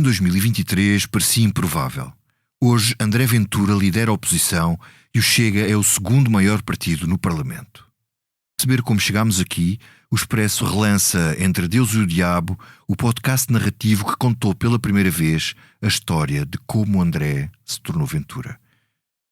Tudo em 2023 parecia improvável. Hoje, André Ventura lidera a oposição e o Chega é o segundo maior partido no Parlamento. Para saber como chegámos aqui, o Expresso relança Entre Deus e o Diabo, o podcast narrativo que contou pela primeira vez a história de como André se tornou Ventura.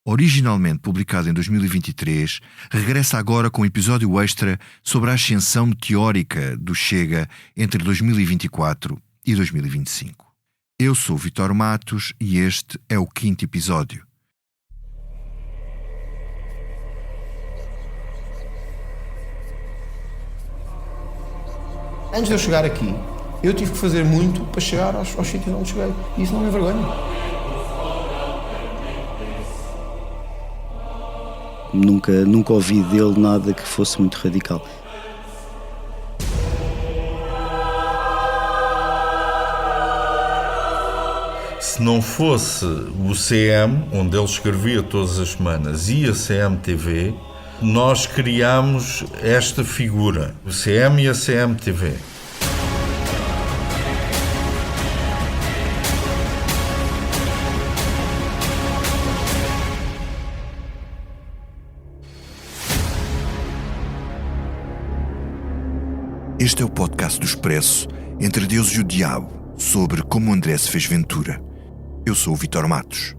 Originalmente publicado em 2023, regressa agora com um episódio extra sobre a ascensão meteórica do Chega entre 2024 e 2025. Eu sou o Vítor Matos e este é o 5º episódio. Antes de eu chegar aqui, eu tive que fazer muito para chegar aos sítios onde cheguei. E isso não me envergonha. Nunca ouvi dele nada que fosse muito radical. Se não fosse o CM, onde ele escrevia todas as semanas, e a CMTV, nós criámos esta figura, o CM e a CMTV. Este é o podcast do Expresso, Entre Deus e o Diabo, sobre como André se fez Ventura. Eu sou o Vítor Matos.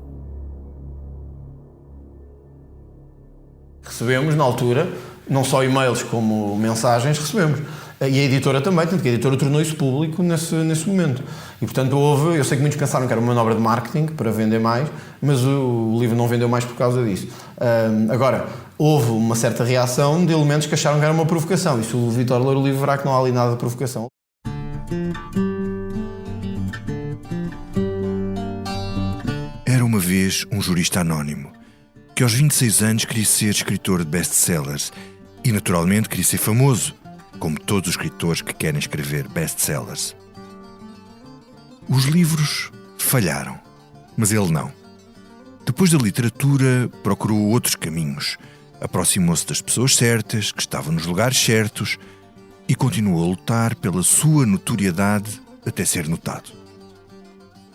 Recebemos, na altura, não só e-mails como mensagens, recebemos. E a editora também, tanto que a editora tornou isso público nesse momento. E, portanto, eu sei que muitos pensaram que era uma manobra de marketing para vender mais, mas o livro não vendeu mais por causa disso. Agora, houve uma certa reação de elementos que acharam que era uma provocação. E se o Vítor ler o livro, verá que não há ali nada de provocação. Era uma vez um jurista anónimo, que aos 26 anos queria ser escritor de best-sellers e, naturalmente, queria ser famoso, como todos os escritores que querem escrever best-sellers. Os livros falharam, mas ele não. Depois da literatura, procurou outros caminhos, aproximou-se das pessoas certas, que estavam nos lugares certos, e continuou a lutar pela sua notoriedade até ser notado.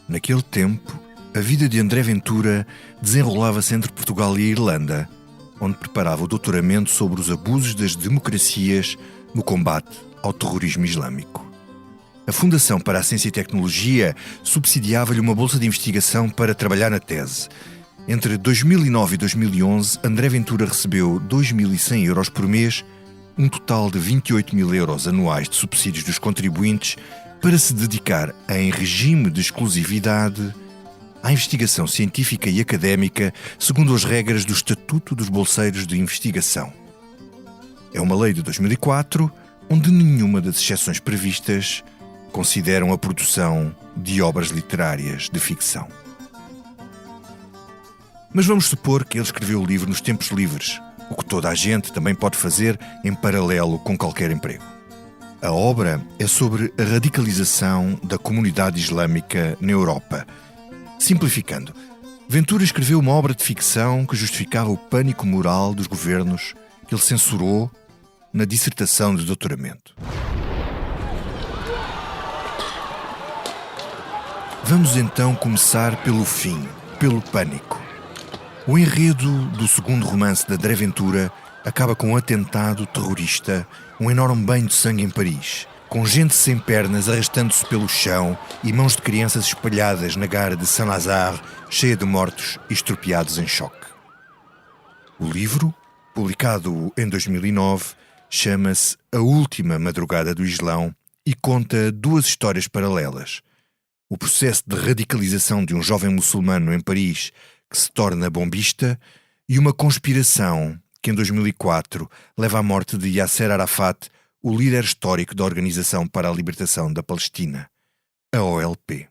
Naquele tempo, a vida de André Ventura desenrolava-se entre Portugal e a Irlanda, onde preparava o doutoramento sobre os abusos das democracias no combate ao terrorismo islâmico. A Fundação para a Ciência e Tecnologia subsidiava-lhe uma bolsa de investigação para trabalhar na tese. Entre 2009 e 2011, André Ventura recebeu 2.100 euros por mês, um total de 28.000 euros anuais de subsídios dos contribuintes, para se dedicar, em regime de exclusividade, à investigação científica e académica segundo as regras do Estatuto dos Bolseiros de Investigação. É uma lei de 2004, onde nenhuma das exceções previstas consideram a produção de obras literárias de ficção. Mas vamos supor que ele escreveu o livro nos tempos livres, o que toda a gente também pode fazer em paralelo com qualquer emprego. A obra é sobre a radicalização da comunidade islâmica na Europa. Simplificando, Ventura escreveu uma obra de ficção que justificava o pânico moral dos governos que ele censurou na dissertação de doutoramento. Vamos então começar pelo fim, pelo pânico. O enredo do segundo romance de André Ventura acaba com um atentado terrorista, um enorme banho de sangue em Paris, com gente sem pernas arrastando-se pelo chão e mãos de crianças espalhadas na gare de Saint-Lazare, cheia de mortos e estropiados em choque. O livro, publicado em 2009, chama-se A Última Madrugada do Islão e conta duas histórias paralelas. O processo de radicalização de um jovem muçulmano em Paris que se torna bombista e uma conspiração que em 2004 leva à morte de Yasser Arafat, o líder histórico da Organização para a Libertação da Palestina, a OLP.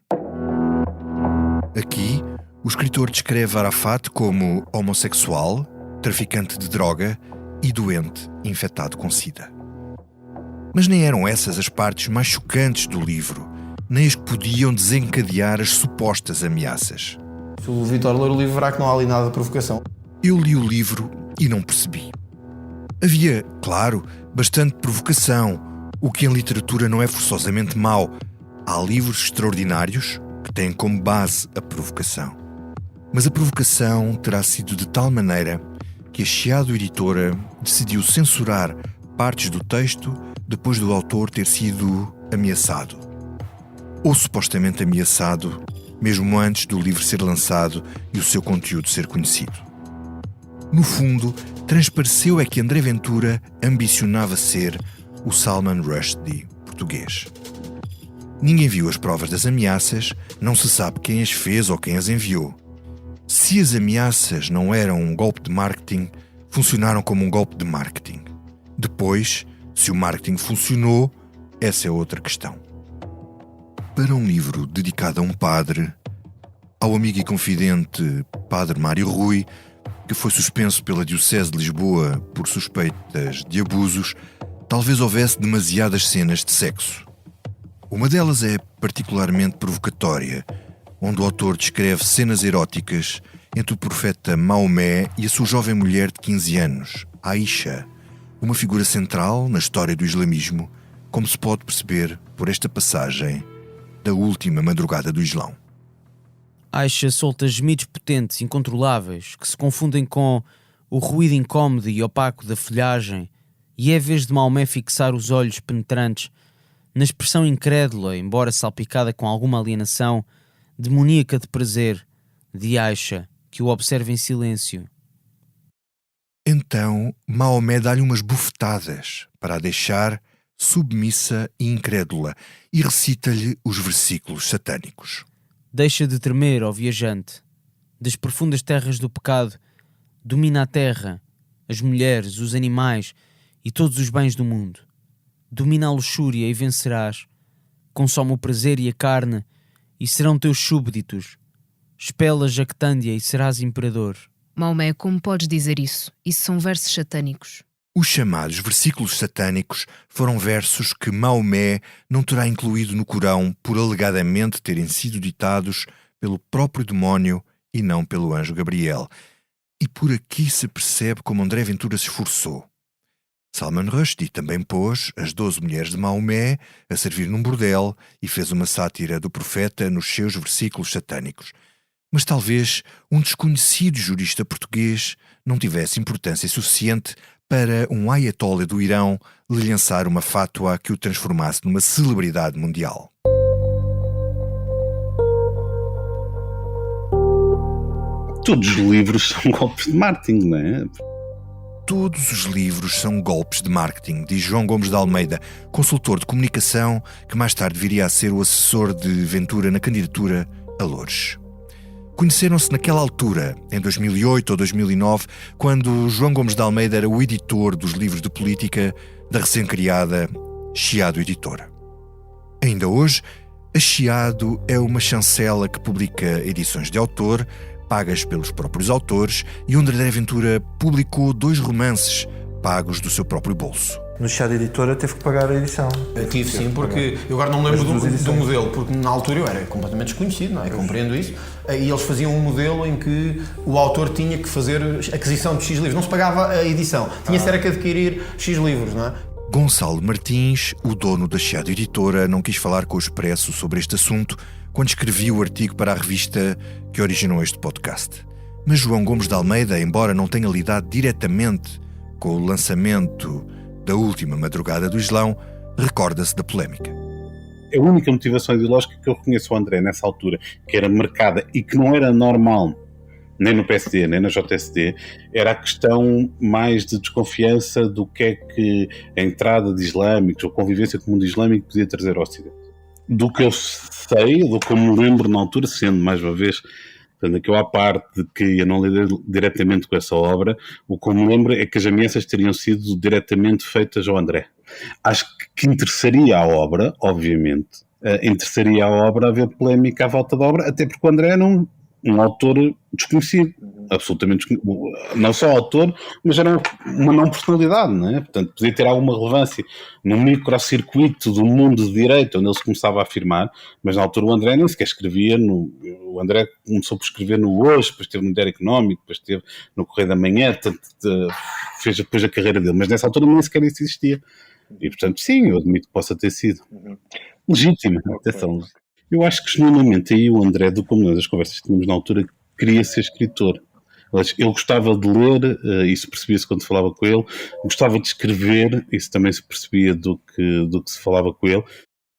Aqui, o escritor descreve Arafat como homossexual, traficante de droga e doente infectado com SIDA. Mas nem eram essas as partes mais chocantes do livro, nem as que podiam desencadear as supostas ameaças. Se o Vítor ler o livro, verá que não há ali nada de provocação. Eu li o livro e não percebi. Havia, claro, bastante provocação, o que em literatura não é forçosamente mau. Há livros extraordinários que têm como base a provocação. Mas a provocação terá sido de tal maneira que a Chiado Editora decidiu censurar partes do texto depois do autor ter sido ameaçado. Ou supostamente ameaçado, mesmo antes do livro ser lançado e o seu conteúdo ser conhecido. No fundo, transpareceu é que André Ventura ambicionava ser o Salman Rushdie português. Ninguém viu as provas das ameaças, não se sabe quem as fez ou quem as enviou. Se as ameaças não eram um golpe de marketing, funcionaram como um golpe de marketing. Depois, se o marketing funcionou, essa é outra questão. Para um livro dedicado a um padre, ao amigo e confidente Padre Mário Rui, que foi suspenso pela Diocese de Lisboa por suspeitas de abusos, talvez houvesse demasiadas cenas de sexo. Uma delas é particularmente provocatória, onde o autor descreve cenas eróticas entre o profeta Maomé e a sua jovem mulher de 15 anos, Aisha, uma figura central na história do islamismo, como se pode perceber por esta passagem da última madrugada do Islão. Aisha solta gemidos potentes, incontroláveis, que se confundem com o ruído incómodo e opaco da folhagem, e é a vez de Maomé fixar os olhos penetrantes na expressão incrédula, embora salpicada com alguma alienação, demoníaca de prazer, de Aisha, que o observa em silêncio. Então, Maomé dá-lhe umas bufetadas para a deixar submissa e incrédula e recita-lhe os versículos satânicos. Deixa de tremer, ó viajante. Das profundas terras do pecado, domina a terra, as mulheres, os animais e todos os bens do mundo. Domina a luxúria e vencerás. Consome o prazer e a carne e serão teus súbditos. Expela a jactândia e serás imperador. Maomé, como podes dizer isso? Isso são versos satânicos. Os chamados versículos satânicos foram versos que Maomé não terá incluído no Corão por alegadamente terem sido ditados pelo próprio demónio e não pelo anjo Gabriel. E por aqui se percebe como André Ventura se esforçou. Salman Rushdie também pôs as 12 mulheres de Maomé a servir num bordel e fez uma sátira do profeta nos seus versículos satânicos. Mas talvez um desconhecido jurista português não tivesse importância suficiente para um ayatollah do Irão lhe lançar uma fátua que o transformasse numa celebridade mundial. Todos os livros são golpes de marketing, não é? Todos os livros são golpes de marketing, diz João Gomes de Almeida, consultor de comunicação que mais tarde viria a ser o assessor de Ventura na candidatura a Loures. Conheceram-se naquela altura, em 2008 ou 2009, quando João Gomes de Almeida era o editor dos livros de política da recém-criada Chiado Editora. Ainda hoje, a Chiado é uma chancela que publica edições de autor, pagas pelos próprios autores, e onde André Ventura publicou 2 romances pagos do seu próprio bolso. No Chiado Editora teve que pagar a edição. Eu tive sim, porque eu agora não me lembro do modelo, porque na altura eu era completamente desconhecido, não é? Compreendo isso. E eles faziam um modelo em que o autor tinha que fazer aquisição de X livros. Não se pagava a edição, tinha-se era que adquirir X livros, não é? Gonçalo Martins, o dono da Chiado Editora, não quis falar com o Expresso sobre este assunto quando escrevia o artigo para a revista que originou este podcast. Mas João Gomes de Almeida, embora não tenha lidado diretamente com o lançamento da última madrugada do Islão, recorda-se da polémica. A única motivação ideológica que eu reconheço ao André nessa altura, que era marcada e que não era normal nem no PSD, nem na JSD, era a questão mais de desconfiança do que é que a entrada de islâmicos ou convivência com o mundo islâmico podia trazer ao Ocidente. Do que eu sei, do que eu me lembro na altura, sendo mais uma vez, portanto, aqui eu à parte de que eu não lidei diretamente com essa obra, o que eu me lembro é que as ameaças teriam sido diretamente feitas ao André. Acho que interessaria à obra, obviamente, interessaria à obra haver polémica à volta da obra, até porque o André era um autor desconhecido, absolutamente desconhecido. Não só autor, mas era uma não personalidade, não é? Portanto, podia ter alguma relevância no microcircuito do mundo de direito, onde ele se começava a afirmar, mas na altura o André nem sequer escrevia, o André começou por escrever no Hoje, depois esteve no Diário Económico, depois esteve no Correio da Manhã, fez depois a carreira dele, mas nessa altura nem sequer isso existia. E, portanto, sim, eu admito que possa ter sido legítima, atenção. Eu acho que genuinamente aí o André, do como nas conversas que tínhamos na altura, queria ser escritor. Ele gostava de ler, isso percebia-se quando se falava com ele, gostava de escrever, isso também se percebia do que se falava com ele.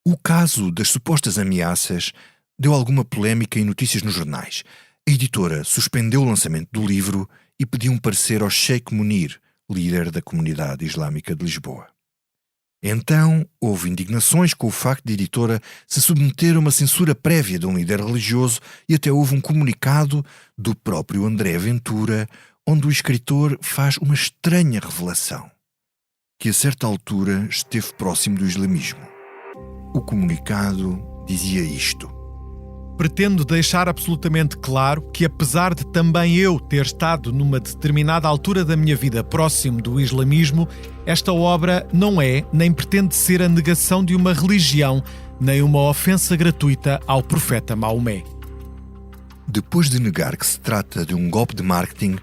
O caso das supostas ameaças deu alguma polémica e notícias nos jornais. A editora suspendeu o lançamento do livro e pediu um parecer ao Sheikh Munir, líder da comunidade islâmica de Lisboa. Então, houve indignações com o facto de a editora se submeter a uma censura prévia de um líder religioso e até houve um comunicado do próprio André Ventura, onde o escritor faz uma estranha revelação, que a certa altura esteve próximo do islamismo. O comunicado dizia isto: pretendo deixar absolutamente claro que, apesar de também eu ter estado numa determinada altura da minha vida próximo do islamismo, esta obra não é nem pretende ser a negação de uma religião, nem uma ofensa gratuita ao profeta Maomé. Depois de negar que se trata de um golpe de marketing,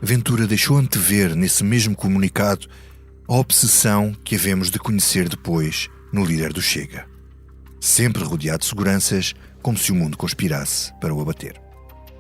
Ventura deixou antever nesse mesmo comunicado a obsessão que havemos de conhecer depois no líder do Chega. Sempre rodeado de seguranças, como se o mundo conspirasse para o abater.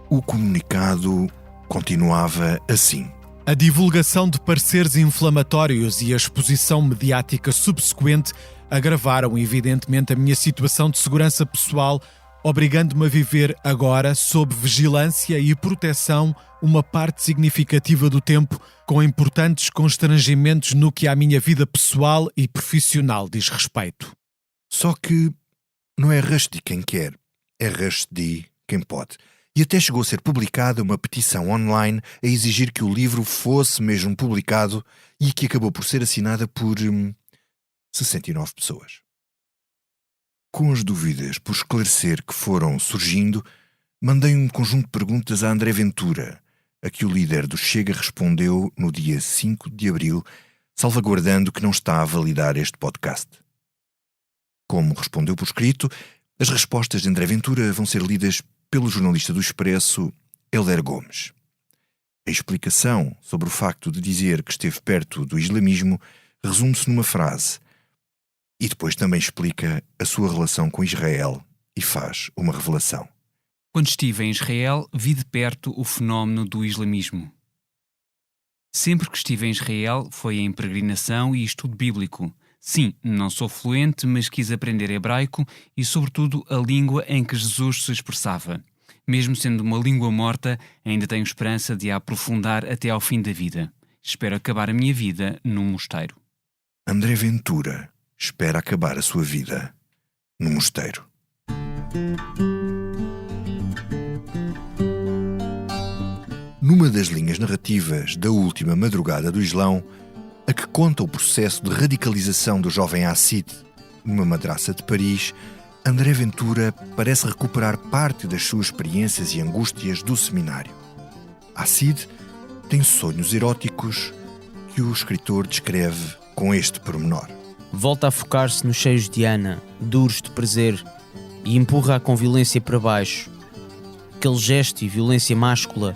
O comunicado continuava assim: a divulgação de pareceres inflamatórios e a exposição mediática subsequente agravaram evidentemente a minha situação de segurança pessoal, obrigando-me a viver agora sob vigilância e proteção uma parte significativa do tempo, com importantes constrangimentos no que à minha vida pessoal e profissional diz respeito. Só que não é Rushdie quem quer, é Rushdie quem pode. E até chegou a ser publicada uma petição online a exigir que o livro fosse mesmo publicado e que acabou por ser assinada por 69 pessoas. Com as dúvidas por esclarecer que foram surgindo, mandei um conjunto de perguntas a André Ventura, a que o líder do Chega respondeu no dia 5 de abril, salvaguardando que não está a validar este podcast. Como respondeu por escrito, as respostas de André Ventura vão ser lidas pelo jornalista do Expresso, Helder Gomes. A explicação sobre o facto de dizer que esteve perto do islamismo resume-se numa frase e depois também explica a sua relação com Israel e faz uma revelação. Quando estive em Israel, vi de perto o fenómeno do islamismo. Sempre que estive em Israel foi em peregrinação e estudo bíblico. Sim, não sou fluente, mas quis aprender hebraico e, sobretudo, a língua em que Jesus se expressava. Mesmo sendo uma língua morta, ainda tenho esperança de a aprofundar até ao fim da vida. Espero acabar a minha vida num mosteiro. André Ventura espera acabar a sua vida num mosteiro. Numa das linhas narrativas da última madrugada do Islão, a que conta o processo de radicalização do jovem Hassid numa madraça de Paris, André Ventura parece recuperar parte das suas experiências e angústias do seminário. Hassid tem sonhos eróticos que o escritor descreve com este pormenor. Volta a focar-se nos cheios de Ana, duros de prazer, e empurra-a com violência para baixo. Aquele gesto e violência máscula,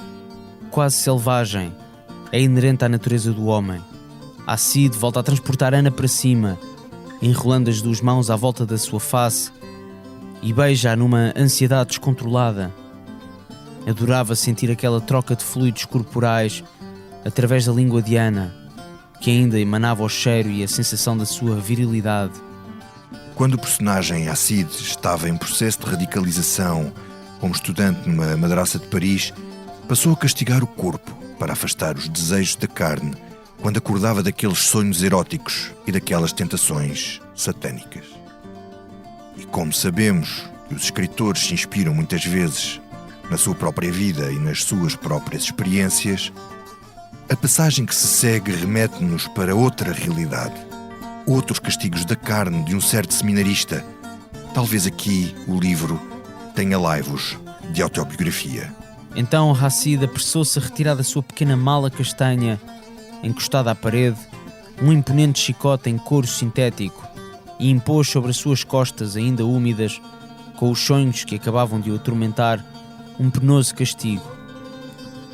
quase selvagem, é inerente à natureza do homem. Hassid volta a transportar Ana para cima, enrolando as duas mãos à volta da sua face e beija-a numa ansiedade descontrolada. Adorava sentir aquela troca de fluidos corporais através da língua de Ana, que ainda emanava o cheiro e a sensação da sua virilidade. Quando o personagem Hassid estava em processo de radicalização como estudante numa madraça de Paris, passou a castigar o corpo para afastar os desejos da carne quando acordava daqueles sonhos eróticos e daquelas tentações satânicas. E como sabemos que os escritores se inspiram muitas vezes na sua própria vida e nas suas próprias experiências, a passagem que se segue remete-nos para outra realidade, outros castigos da carne de um certo seminarista. Talvez aqui o livro tenha laivos de autobiografia. Então Hassid apressou-se a retirar da sua pequena mala castanha, encostada à parede, um imponente chicote em couro sintético e impôs sobre as suas costas ainda úmidas, com os sonhos que acabavam de o atormentar, um penoso castigo.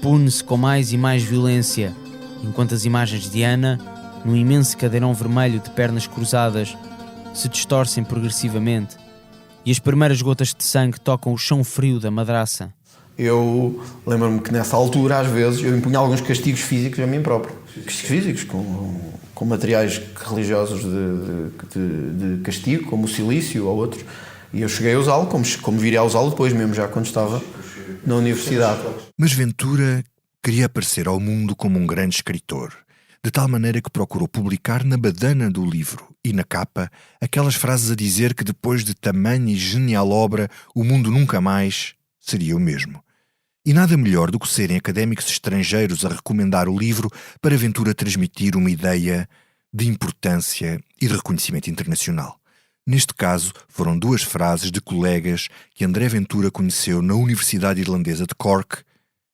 Pune-se com mais e mais violência, enquanto as imagens de Ana, num imenso cadeirão vermelho de pernas cruzadas, se distorcem progressivamente, e as primeiras gotas de sangue tocam o chão frio da madraça. Eu lembro-me que nessa altura, às vezes, eu impunha alguns castigos físicos a mim próprio. Castigos físicos, com materiais religiosos de castigo, como o silício ou outros. E eu cheguei a usá-lo, como viria a usá-lo depois, mesmo já quando estava na universidade. Mas Ventura queria aparecer ao mundo como um grande escritor, de tal maneira que procurou publicar na badana do livro e na capa aquelas frases a dizer que depois de tamanha e genial obra o mundo nunca mais seria o mesmo. E nada melhor do que serem académicos estrangeiros a recomendar o livro para Ventura transmitir uma ideia de importância e de reconhecimento internacional. Neste caso, foram 2 frases de colegas que André Ventura conheceu na Universidade Irlandesa de Cork,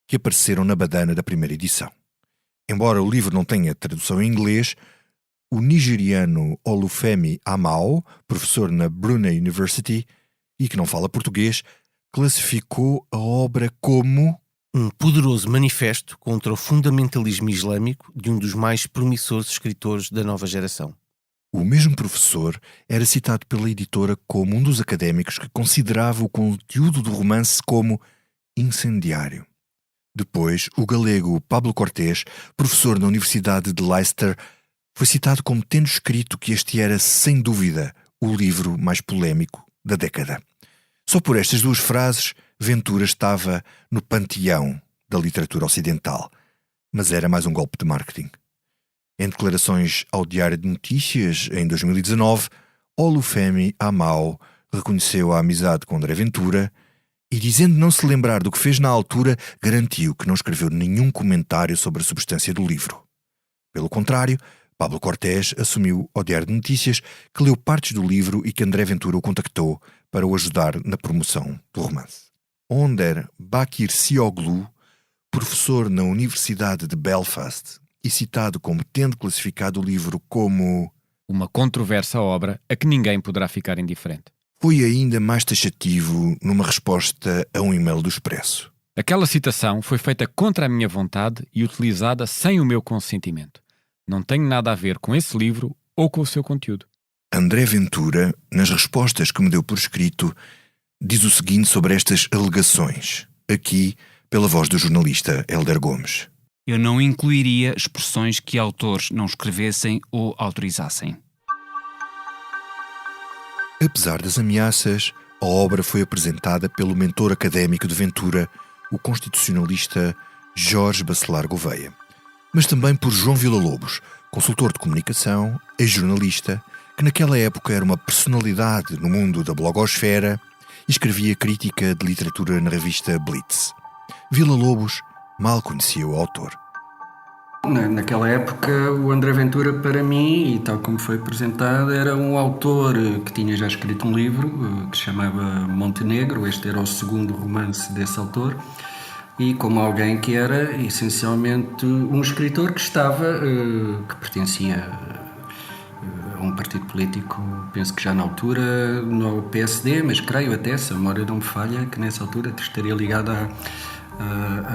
que apareceram na badana da primeira edição. Embora o livro não tenha tradução em inglês, o nigeriano Olufemi Amao, professor na Brunel University e que não fala português, classificou a obra como um poderoso manifesto contra o fundamentalismo islâmico de um dos mais promissores escritores da nova geração. O mesmo professor era citado pela editora como um dos académicos que considerava o conteúdo do romance como incendiário. Depois, o galego Pablo Cortés, professor na Universidade de Leicester, foi citado como tendo escrito que este era, sem dúvida, o livro mais polémico da década. Só por estas 2 frases, Ventura estava no panteão da literatura ocidental. Mas era mais um golpe de marketing. Em declarações ao Diário de Notícias, em 2019, Olufemi Amao reconheceu a amizade com André Ventura e, dizendo não se lembrar do que fez na altura, garantiu que não escreveu nenhum comentário sobre a substância do livro. Pelo contrário, Pablo Cortés assumiu ao Diário de Notícias que leu partes do livro e que André Ventura o contactou para o ajudar na promoção do romance. Onder Bakircioglu, professor na Universidade de Belfast e citado como tendo classificado o livro como uma controversa obra a que ninguém poderá ficar indiferente, foi ainda mais taxativo numa resposta a um e-mail do Expresso. Aquela citação foi feita contra a minha vontade e utilizada sem o meu consentimento. Não tenho nada a ver com esse livro ou com o seu conteúdo. André Ventura, nas respostas que me deu por escrito, diz o seguinte sobre estas alegações, aqui pela voz do jornalista Hélder Gomes. Eu não incluiria expressões que autores não escrevessem ou autorizassem. Apesar das ameaças, a obra foi apresentada pelo mentor académico de Ventura, o constitucionalista Jorge Bacelar Gouveia, mas também por João Villa-Lobos, consultor de comunicação, ex-jornalista, que naquela época era uma personalidade no mundo da blogosfera e escrevia crítica de literatura na revista Blitz. Villa-Lobos mal conhecia o autor. Naquela época, o André Ventura, para mim, e tal como foi apresentado, era um autor que tinha já escrito um livro que se chamava Montenegro. Este era o segundo romance desse autor. E como alguém que era, essencialmente, um escritor que que pertencia a um partido político, penso que já na altura, no PSD, mas creio até, se a memória não me falha, que nessa altura estaria ligado à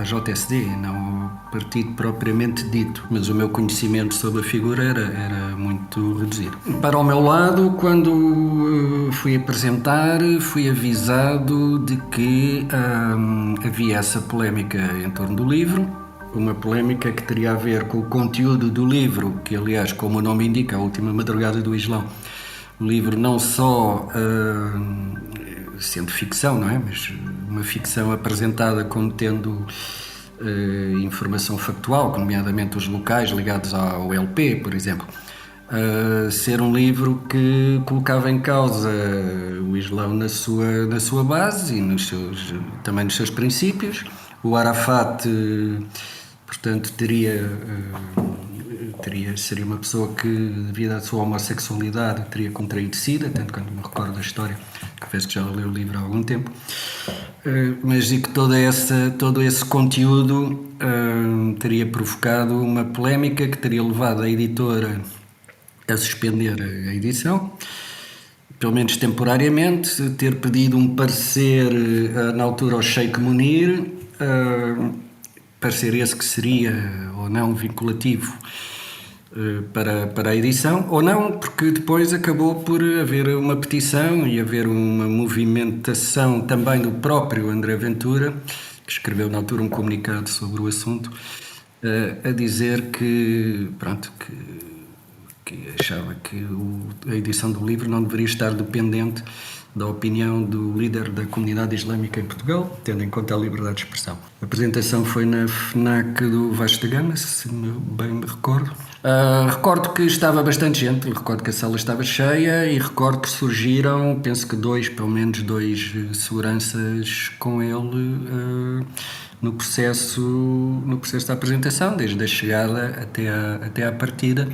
JSD, não ao partido propriamente dito, mas o meu conhecimento sobre a figura era muito reduzido. Para o meu lado, quando fui apresentar, fui avisado de que havia essa polémica em torno do livro, uma polémica que teria a ver com o conteúdo do livro, que aliás, como o nome indica, A Última Madrugada do Islão, o livro não só sendo ficção, não é? Mas uma ficção apresentada como tendo informação factual, nomeadamente os locais ligados ao LP, por exemplo. Ser um livro que colocava em causa o Islão na sua base e também nos seus princípios. O Arafat, portanto, seria uma pessoa que, devido à sua homossexualidade, teria contraído SIDA, tanto quanto me recordo da história, confesso que já li o livro há algum tempo, mas e que todo esse conteúdo teria provocado uma polémica que teria levado a editora a suspender a edição, pelo menos temporariamente, ter pedido um parecer na altura ao Sheikh Munir, parecer esse que seria ou não vinculativo para a edição, ou não, porque depois acabou por haver uma petição e haver uma movimentação também do próprio André Ventura, que escreveu na altura um comunicado sobre o assunto, a dizer que achava que a edição do livro não deveria estar dependente da opinião do líder da comunidade islâmica em Portugal, tendo em conta a liberdade de expressão. A apresentação foi na FNAC do Vasco da Gama, se bem me recordo. Recordo que estava bastante gente, recordo que a sala estava cheia e recordo que surgiram, penso que pelo menos dois seguranças com ele no processo da apresentação, desde a chegada até à partida.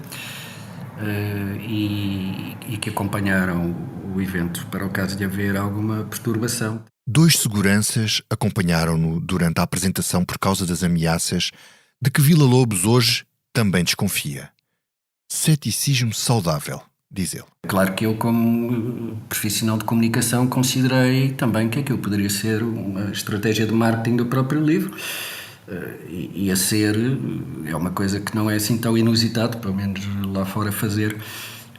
E que acompanharam o evento para o caso de haver alguma perturbação. 2 seguranças acompanharam-no durante a apresentação por causa das ameaças de que Villa-Lobos hoje também desconfia. Ceticismo saudável, diz ele. Claro que eu, como profissional de comunicação, considerei também que aquilo poderia ser uma estratégia de marketing do próprio livro. E a ser, é uma coisa que não é assim tão inusitado, pelo menos lá fora, fazer,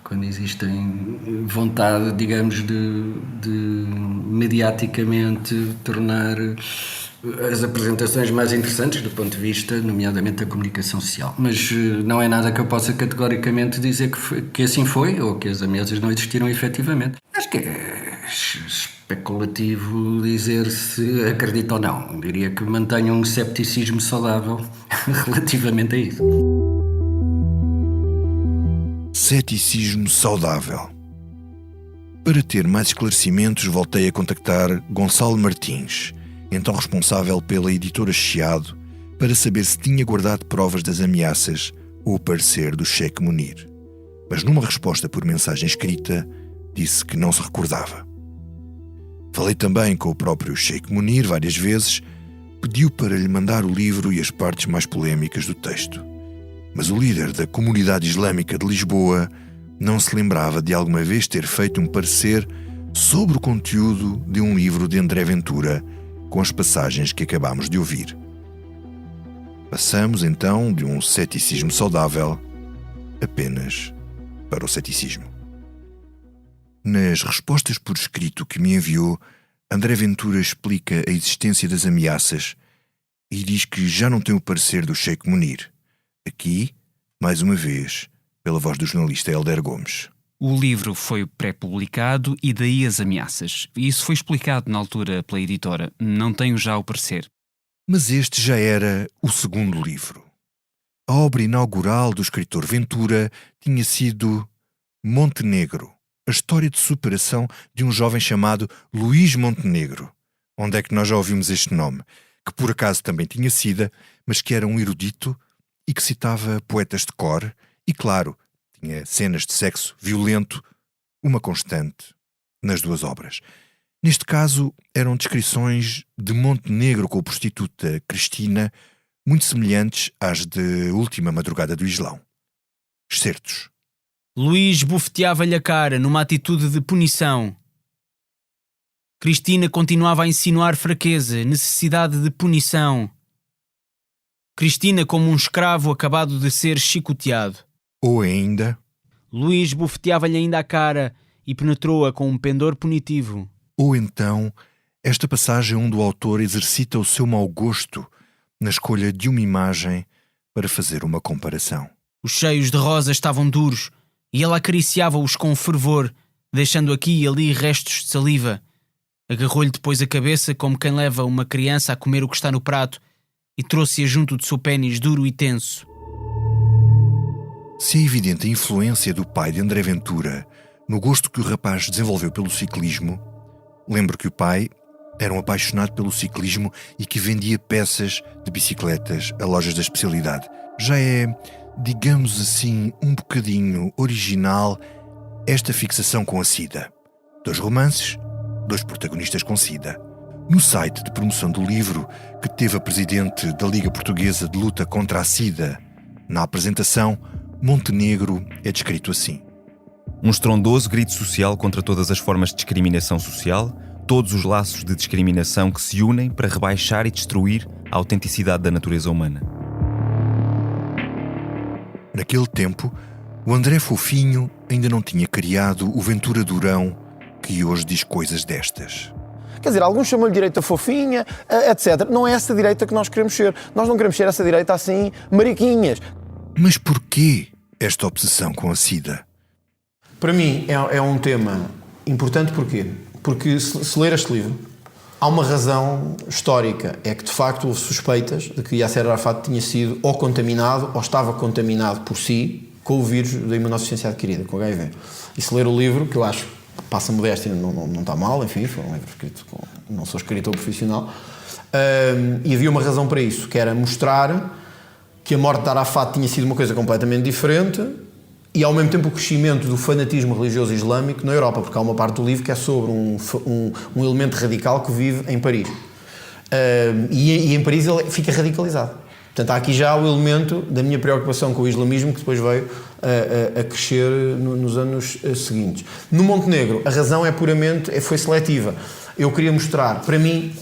quando existem vontade, digamos, de mediaticamente tornar as apresentações mais interessantes do ponto de vista, nomeadamente, da comunicação social. Mas não é nada que eu possa categoricamente dizer que assim foi, ou que as ameaças não existiram efetivamente. Acho que é especulativo dizer se acredito ou não. Eu diria que mantenho um cepticismo saudável relativamente a isso. Ceticismo saudável. Para ter mais esclarecimentos, voltei a contactar Gonçalo Martins, então responsável pela editora Chiado, para saber se tinha guardado provas das ameaças ou o parecer do Sheikh Munir. Mas numa resposta por mensagem escrita, disse que não se recordava. Falei também com o próprio Sheikh Munir várias vezes, pediu para lhe mandar o livro e as partes mais polémicas do texto. Mas o líder da comunidade islâmica de Lisboa não se lembrava de alguma vez ter feito um parecer sobre o conteúdo de um livro de André Ventura, com as passagens que acabámos de ouvir. Passamos então de um ceticismo saudável apenas para o ceticismo. Nas respostas por escrito que me enviou, André Ventura explica a existência das ameaças e diz que já não tem o parecer do Sheikh Munir. Aqui, mais uma vez, pela voz do jornalista Hélder Gomes. O livro foi pré-publicado e daí as ameaças. Isso foi explicado na altura pela editora. Não tenho já o parecer. Mas este já era o segundo livro. A obra inaugural do escritor Ventura tinha sido Montenegro, a história de superação de um jovem chamado Luís Montenegro. Onde é que nós já ouvimos este nome? Que por acaso também tinha sido, mas que era um erudito e que citava poetas de cor e, claro, tinha cenas de sexo violento, uma constante nas 2 obras. Neste caso, eram descrições de Montenegro com a prostituta Cristina, muito semelhantes às de Última Madrugada do Islão. Excertos. Luís bufeteava-lhe a cara numa atitude de punição. Cristina continuava a insinuar fraqueza, necessidade de punição. Cristina como um escravo acabado de ser chicoteado. Ou ainda... Luís bufeteava-lhe ainda a cara e penetrou-a com um pendor punitivo. Ou então, esta passagem onde o autor exercita o seu mau gosto na escolha de uma imagem para fazer uma comparação. Os seios de Rosa estavam duros e ela acariciava-os com fervor, deixando aqui e ali restos de saliva. Agarrou-lhe depois a cabeça como quem leva uma criança a comer o que está no prato e trouxe-a junto do seu pênis duro e tenso. Se é evidente a influência do pai de André Ventura no gosto que o rapaz desenvolveu pelo ciclismo, lembro que o pai era um apaixonado pelo ciclismo e que vendia peças de bicicletas a lojas da especialidade. Já é, digamos assim, um bocadinho original esta fixação com a SIDA. 2 romances, 2 protagonistas com SIDA. No site de promoção do livro, que teve a presidente da Liga Portuguesa de Luta contra a SIDA, na apresentação, Montenegro é descrito assim. Um estrondoso grito social contra todas as formas de discriminação social, todos os laços de discriminação que se unem para rebaixar e destruir a autenticidade da natureza humana. Naquele tempo, o André Fofinho ainda não tinha criado o Ventura Durão que hoje diz coisas destas. Quer dizer, alguns chamam-lhe direita fofinha, etc. Não é essa direita que nós queremos ser. Nós não queremos ser essa direita assim, mariquinhas. Mas porquê esta obsessão com a SIDA? Para mim é um tema importante, porquê? Porque se ler este livro, há uma razão histórica. É que de facto houve suspeitas de que Yasser Arafat tinha sido ou contaminado ou estava contaminado por si com o vírus da imunossuficiência adquirida, com HIV. E se ler o livro, que eu acho, passa modéstia, não está mal, enfim, foi um livro escrito não sou escritor profissional, e havia uma razão para isso, que era mostrar que a morte de Arafat tinha sido uma coisa completamente diferente e ao mesmo tempo o crescimento do fanatismo religioso islâmico na Europa, porque há uma parte do livro que é sobre um elemento radical que vive em Paris. E em Paris ele fica radicalizado. Portanto, há aqui já o elemento da minha preocupação com o islamismo que depois veio a crescer nos anos seguintes. No Montenegro, a razão foi seletiva. Eu queria mostrar, para mim,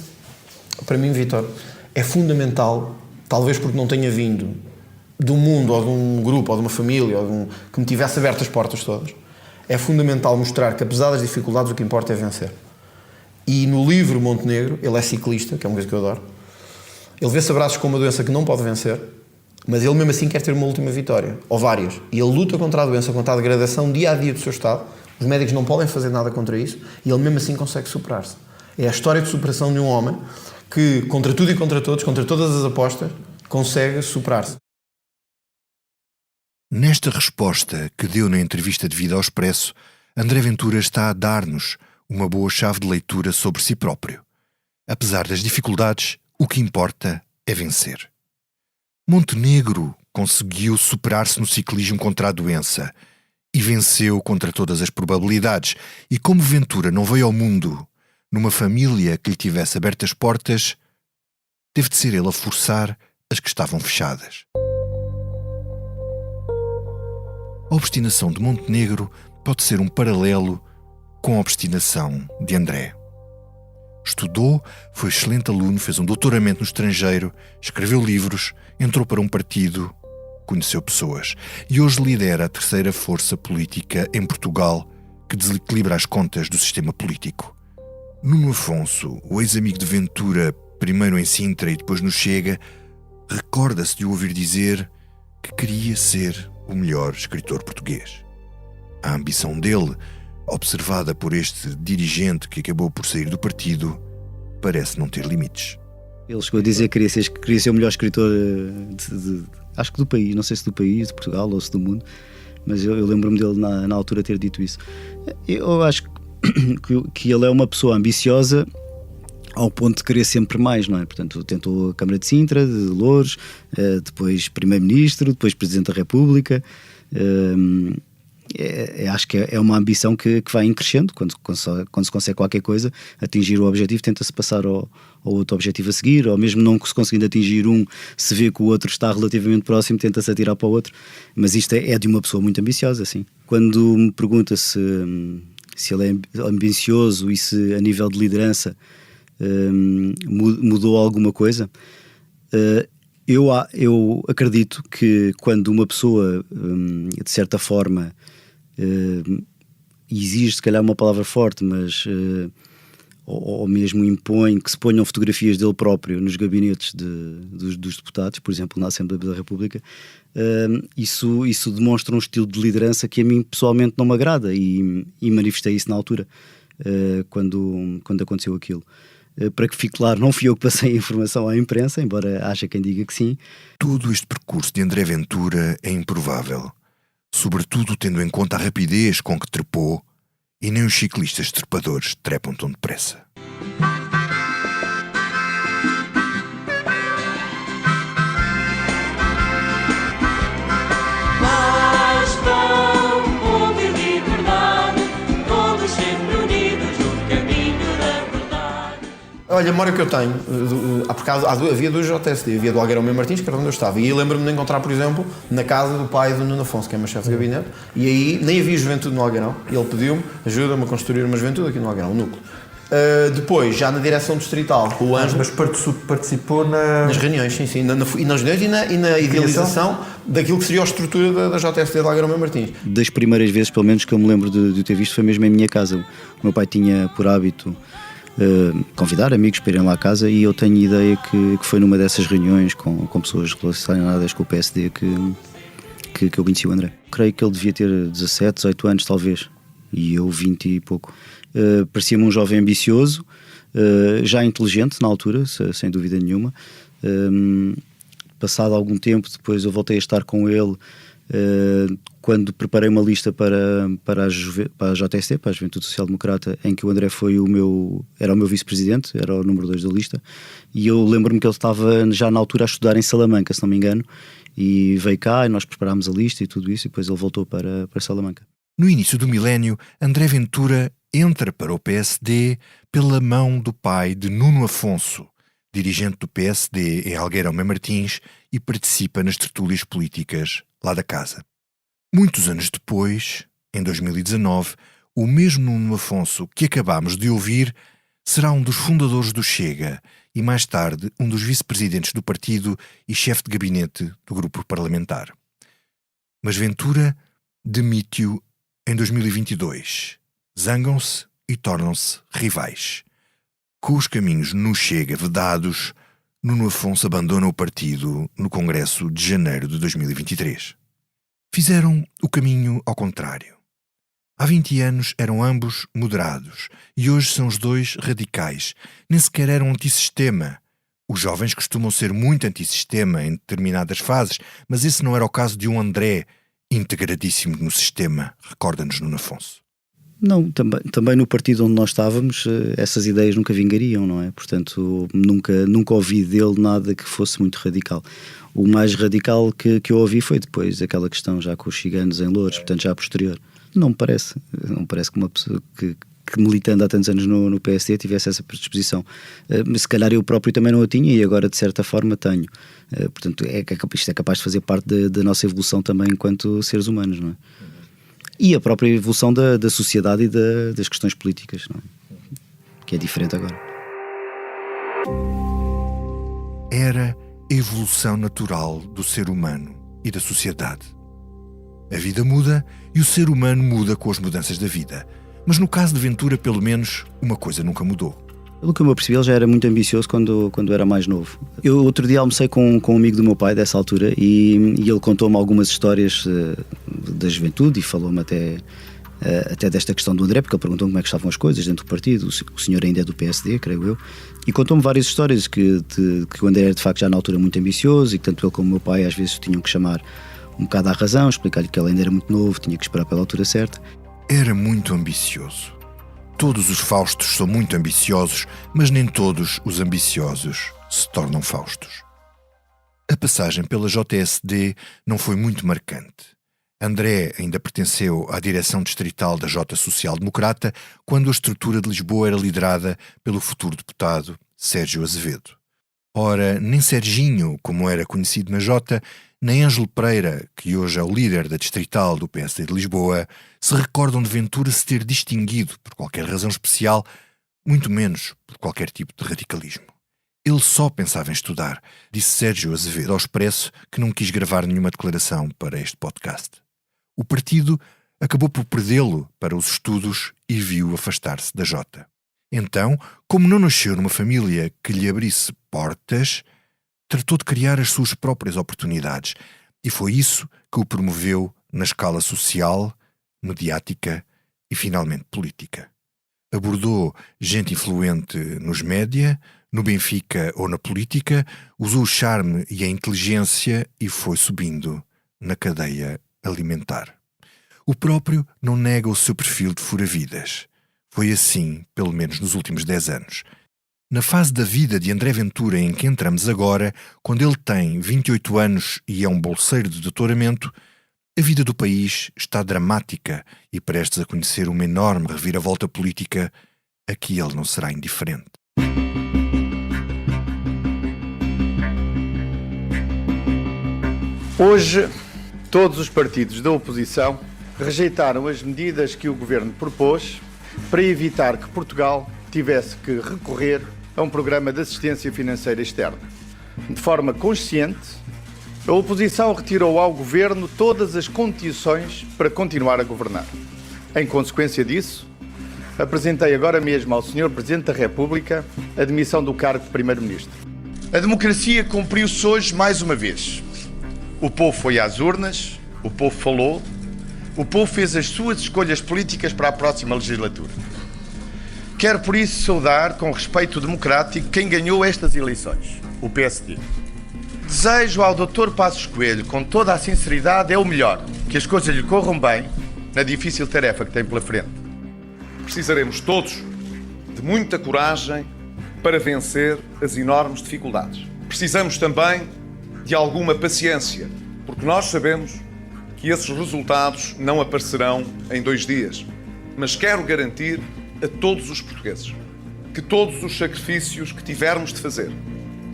Vítor, é fundamental, talvez porque não tenha vindo de um mundo, ou de um grupo, ou de uma família, que me tivesse aberto as portas todas, é fundamental mostrar que, apesar das dificuldades, o que importa é vencer. E no livro Montenegro, ele é ciclista, que é uma coisa que eu adoro. Ele vê-se a braços com uma doença que não pode vencer, mas ele mesmo assim quer ter uma última vitória, ou várias. E ele luta contra a doença, contra a degradação dia a dia do seu estado. Os médicos não podem fazer nada contra isso, e ele mesmo assim consegue superar-se. É a história de superação de um homem que, contra tudo e contra todos, contra todas as apostas, consegue superar-se. Nesta resposta que deu na entrevista de Vida ao Expresso, André Ventura está a dar-nos uma boa chave de leitura sobre si próprio. Apesar das dificuldades, o que importa é vencer. Montenegro conseguiu superar-se no ciclismo contra a doença e venceu contra todas as probabilidades. E como Ventura não veio ao mundo numa família que lhe tivesse aberto as portas, teve de ser ele a forçar as que estavam fechadas. A obstinação de Montenegro pode ser um paralelo com a obstinação de André. Estudou, foi excelente aluno, fez um doutoramento no estrangeiro, escreveu livros, entrou para um partido, conheceu pessoas e hoje lidera a terceira força política em Portugal que desequilibra as contas do sistema político. Nuno Afonso, o ex-amigo de Ventura, primeiro em Sintra e depois no Chega, recorda-se de o ouvir dizer que queria ser o melhor escritor português. A ambição dele, observada por este dirigente que acabou por sair do partido, parece não ter limites. Ele chegou a dizer que queria ser o melhor escritor acho que do país, não sei se do país, de Portugal ou se do mundo, mas eu lembro-me dele na altura ter dito isso. Eu acho que ele é uma pessoa ambiciosa ao ponto de querer sempre mais, não é? Portanto, tentou a Câmara de Sintra, de Loures, depois Primeiro-Ministro, depois Presidente da República. Acho que é uma ambição que vai em crescendo. Quando se consegue qualquer coisa, atingir o objetivo, tenta-se passar ao outro objetivo a seguir, ou mesmo não se conseguindo atingir um, se vê que o outro está relativamente próximo, tenta-se atirar para o outro. Mas isto é de uma pessoa muito ambiciosa, sim. Quando me pergunta se ele é ambicioso e se a nível de liderança mudou alguma coisa, eu acredito que quando uma pessoa, de certa forma, exige, se calhar uma palavra forte, mas ou mesmo impõe que se ponham fotografias dele próprio nos gabinetes dos deputados, por exemplo, na Assembleia da República, isso demonstra um estilo de liderança que a mim pessoalmente não me agrada e manifestei isso na altura, quando aconteceu aquilo. Para que fique claro, não fui eu que passei a informação à imprensa, embora haja quem diga que sim. Todo este percurso de André Ventura é improvável, sobretudo tendo em conta a rapidez com que trepou, e nem os ciclistas trepadores trepam tão depressa. Olha, a memória que eu tenho, havia dois JSD, havia do Algueirão Mem Martins, que era onde eu estava, e aí lembro-me de encontrar, por exemplo, na casa do pai do Nuno Afonso, que é meu chefe de gabinete, e aí nem havia juventude no Algueirão, e ele pediu-me, ajuda-me a construir uma juventude aqui no Algueirão, o núcleo. Depois, já na direção distrital, com o Ângelo. Mas participou nas reuniões, sim. E nas reuniões e na idealização daquilo que seria a estrutura da JSD de Algarve Martins. Das primeiras vezes, pelo menos, que eu me lembro de ter visto foi mesmo em minha casa. O meu pai tinha por hábito convidar amigos para irem lá à casa, e eu tenho ideia que foi numa dessas reuniões com pessoas relacionadas com o PSD que eu conheci o André. Creio que ele devia ter 17, 18 anos talvez, e eu 20 e pouco. Parecia-me um jovem ambicioso, já inteligente na altura, sem dúvida nenhuma. Passado algum tempo depois eu voltei a estar com ele quando preparei uma lista para a JSD, para a Juventude Social Democrata, em que o André era o meu vice-presidente, era o número 2 da lista, e eu lembro-me que ele estava já na altura a estudar em Salamanca, se não me engano, e veio cá e nós preparámos a lista e tudo isso, e depois ele voltou para Salamanca. No início do milénio, André Ventura entra para o PSD pela mão do pai de Nuno Afonso, dirigente do PSD em Algueirão Martins, e participa nas tertúlias políticas lá da casa. Muitos anos depois, em 2019, o mesmo Nuno Afonso que acabámos de ouvir será um dos fundadores do Chega e mais tarde um dos vice-presidentes do partido e chefe de gabinete do grupo parlamentar. Mas Ventura demite-o em 2022. Zangam-se e tornam-se rivais. Com os caminhos no Chega vedados, Nuno Afonso abandona o partido no Congresso de janeiro de 2023. Fizeram o caminho ao contrário. Há 20 anos eram ambos moderados e hoje são os dois radicais. Nem sequer eram antissistema. Os jovens costumam ser muito antissistema em determinadas fases, mas esse não era o caso de um André integradíssimo no sistema, recorda-nos Nuno Afonso. Não, também no partido onde nós estávamos, essas ideias nunca vingariam, não é? Portanto, nunca ouvi dele nada que fosse muito radical. O mais radical que eu ouvi foi depois aquela questão já com os ciganos em Loures, portanto já posterior. Não me parece que uma pessoa que militando há tantos anos no PSD tivesse essa predisposição. Mas se calhar eu próprio também não a tinha e agora de certa forma tenho. Portanto, isto é capaz de fazer parte da nossa evolução também enquanto seres humanos, não é? E a própria evolução da sociedade e das questões políticas, não é? Que é diferente agora. Era a evolução natural do ser humano e da sociedade. A vida muda e o ser humano muda com as mudanças da vida. Mas no caso de Ventura, pelo menos, uma coisa nunca mudou. Pelo que eu me apercebi, ele já era muito ambicioso quando era mais novo. Eu outro dia almocei com um amigo do meu pai dessa altura e ele contou-me algumas histórias da juventude e falou-me até desta questão do André, porque ele perguntou-me como é que estavam as coisas dentro do partido. O senhor ainda é do PSD, creio eu, e contou-me várias histórias que o André era de facto já na altura muito ambicioso e que tanto ele como o meu pai às vezes tinham que chamar um bocado à razão, explicar-lhe que ele ainda era muito novo, tinha que esperar pela altura certa. Era muito ambicioso. Todos os Faustos são muito ambiciosos, mas nem todos os ambiciosos se tornam Faustos. A passagem pela JSD não foi muito marcante. André ainda pertenceu à direção distrital da Jota Social Democrata quando a estrutura de Lisboa era liderada pelo futuro deputado Sérgio Azevedo. Ora, nem Serginho, como era conhecido na Jota, nem Ângelo Pereira, que hoje é o líder da distrital do PSD de Lisboa, se recordam de Ventura se ter distinguido por qualquer razão especial, muito menos por qualquer tipo de radicalismo. Ele só pensava em estudar, disse Sérgio Azevedo ao Expresso, que não quis gravar nenhuma declaração para este podcast. O partido acabou por perdê-lo para os estudos e viu afastar-se da Jota. Então, como não nasceu numa família que lhe abrisse portas, tratou de criar as suas próprias oportunidades e foi isso que o promoveu na escala social, mediática e finalmente política. Abordou gente influente nos média, no Benfica ou na política, usou o charme e a inteligência e foi subindo na cadeia alimentar. O próprio não nega o seu perfil de fura-vidas. Foi assim, pelo menos nos últimos 10 anos. Na fase da vida de André Ventura em que entramos agora, quando ele tem 28 anos e é um bolseiro de doutoramento, a vida do país está dramática e prestes a conhecer uma enorme reviravolta política a que ele não será indiferente. Hoje, todos os partidos da oposição rejeitaram as medidas que o governo propôs para evitar que Portugal tivesse que recorrer a um programa de assistência financeira externa. De forma consciente, a oposição retirou ao Governo todas as condições para continuar a governar. Em consequência disso, apresentei agora mesmo ao Sr. Presidente da República a demissão do cargo de Primeiro-Ministro. A democracia cumpriu-se hoje mais uma vez. O povo foi às urnas, o povo falou, o povo fez as suas escolhas políticas para a próxima legislatura. Quero por isso saudar com respeito democrático quem ganhou estas eleições, o PSD. Desejo ao Dr. Passos Coelho, com toda a sinceridade, é o melhor, que as coisas lhe corram bem na difícil tarefa que tem pela frente. Precisaremos todos de muita coragem para vencer as enormes dificuldades. Precisamos também de alguma paciência, porque nós sabemos que esses resultados não aparecerão em 2 dias. Mas quero garantir a todos os portugueses que todos os sacrifícios que tivermos de fazer,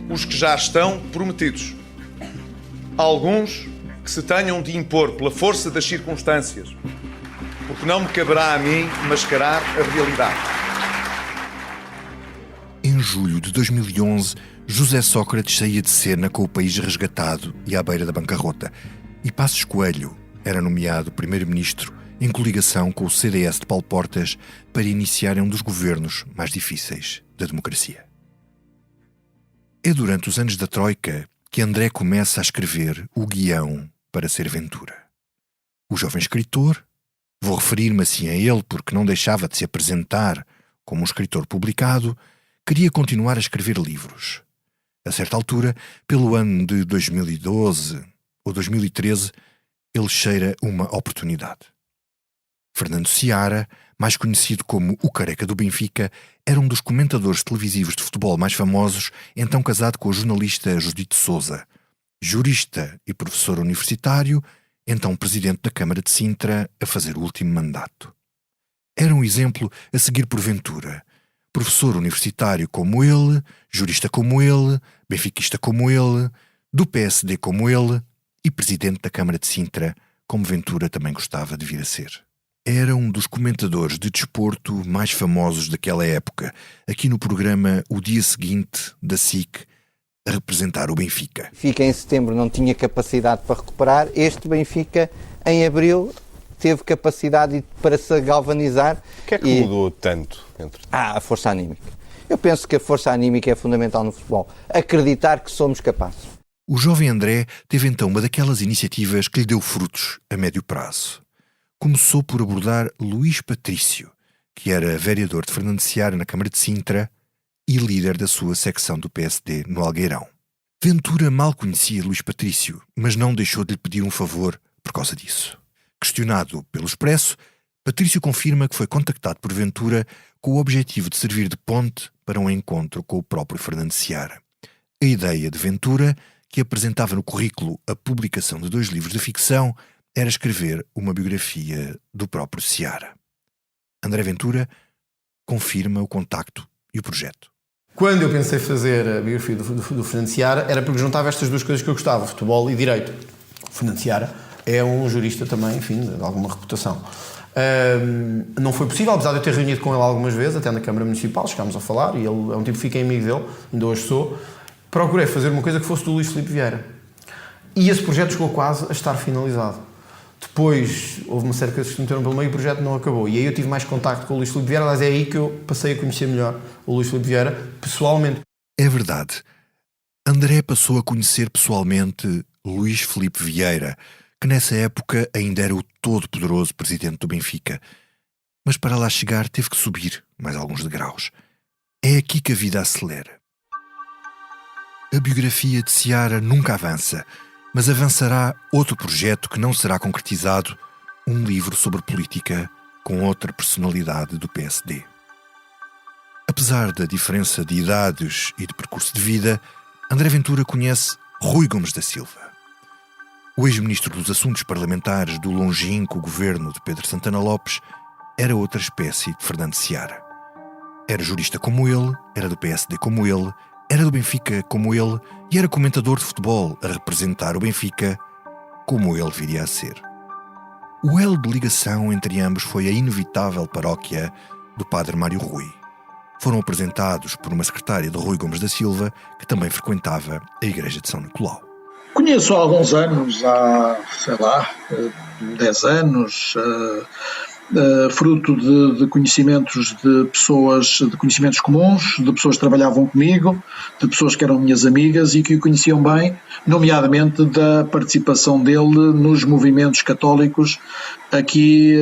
os que já estão prometidos, alguns que se tenham de impor pela força das circunstâncias, porque não me caberá a mim mascarar a realidade. Em julho de 2011, José Sócrates saía de cena com o país resgatado e à beira da bancarrota, e Passos Coelho era nomeado primeiro-ministro em coligação com o CDS de Paulo Portas para iniciar um dos governos mais difíceis da democracia. É durante os anos da Troika que André começa a escrever o guião para Ser Ventura. O jovem escritor, vou referir-me assim a ele porque não deixava de se apresentar como um escritor publicado, queria continuar a escrever livros. A certa altura, pelo ano de 2012 ou 2013, ele cheira uma oportunidade. Fernando Seara, mais conhecido como o Careca do Benfica, era um dos comentadores televisivos de futebol mais famosos, então casado com a jornalista Judite Souza, jurista e professor universitário, então presidente da Câmara de Sintra, a fazer o último mandato. Era um exemplo a seguir por Ventura, professor universitário como ele, jurista como ele, benfiquista como ele, do PSD como ele e presidente da Câmara de Sintra, como Ventura também gostava de vir a ser. Era um dos comentadores de desporto mais famosos daquela época, aqui no programa O Dia Seguinte, da SIC, a representar o Benfica. O Benfica em setembro não tinha capacidade para recuperar, este Benfica em abril teve capacidade para se galvanizar. O que é que mudou tanto? A força anímica. Eu penso que a força anímica é fundamental no futebol. Acreditar que somos capazes. O jovem André teve então uma daquelas iniciativas que lhe deu frutos a médio prazo. Começou por abordar Luís Patrício, que era vereador de Fernando Seara na Câmara de Sintra e líder da sua secção do PSD no Algueirão. Ventura mal conhecia Luís Patrício, mas não deixou de lhe pedir um favor por causa disso. Questionado pelo Expresso, Patrício confirma que foi contactado por Ventura com o objetivo de servir de ponte para um encontro com o próprio Fernando Seara. A ideia de Ventura, que apresentava no currículo a publicação de 2 livros de ficção, era escrever uma biografia do próprio Seara. André Ventura confirma o contacto e o projeto. Quando eu pensei fazer a biografia do Fernando Seara, era porque juntava estas 2 coisas que eu gostava, futebol e direito. O Fernando Seara é um jurista também, enfim, de alguma reputação. Não foi possível, apesar de eu ter reunido com ele algumas vezes, até na Câmara Municipal, chegámos a falar, e ele é um tipo que fiquei amigo dele, ainda hoje sou. Procurei fazer uma coisa que fosse do Luís Filipe Vieira. E esse projeto chegou quase a estar finalizado. Depois houve uma série de coisas que se meteram pelo meio e o projeto não acabou. E aí eu tive mais contacto com o Luís Filipe Vieira, mas é aí que eu passei a conhecer melhor o Luís Filipe Vieira, pessoalmente. É verdade. André passou a conhecer pessoalmente Luís Filipe Vieira, que nessa época ainda era o todo-poderoso presidente do Benfica. Mas para lá chegar teve que subir mais alguns degraus. É aqui que a vida acelera. A biografia de Seara nunca avança, mas avançará outro projeto que não será concretizado, um livro sobre política com outra personalidade do PSD. Apesar da diferença de idades e de percurso de vida, André Ventura conhece Rui Gomes da Silva. O ex-ministro dos Assuntos Parlamentares do longínquo governo de Pedro Santana Lopes era outra espécie de Fernando Seara. Era jurista como ele, era do PSD como ele, era do Benfica como ele e era comentador de futebol a representar o Benfica como ele viria a ser. O elo de ligação entre ambos foi a inevitável paróquia do padre Mário Rui. foram apresentados por uma secretária de Rui Gomes da Silva, que também frequentava a Igreja de São Nicolau. Conheço há alguns anos, há, 10 anos, fruto de conhecimentos de pessoas, de conhecimentos comuns, de pessoas que trabalhavam comigo, de pessoas que eram minhas amigas e que o conheciam bem, nomeadamente da participação dele nos movimentos católicos aqui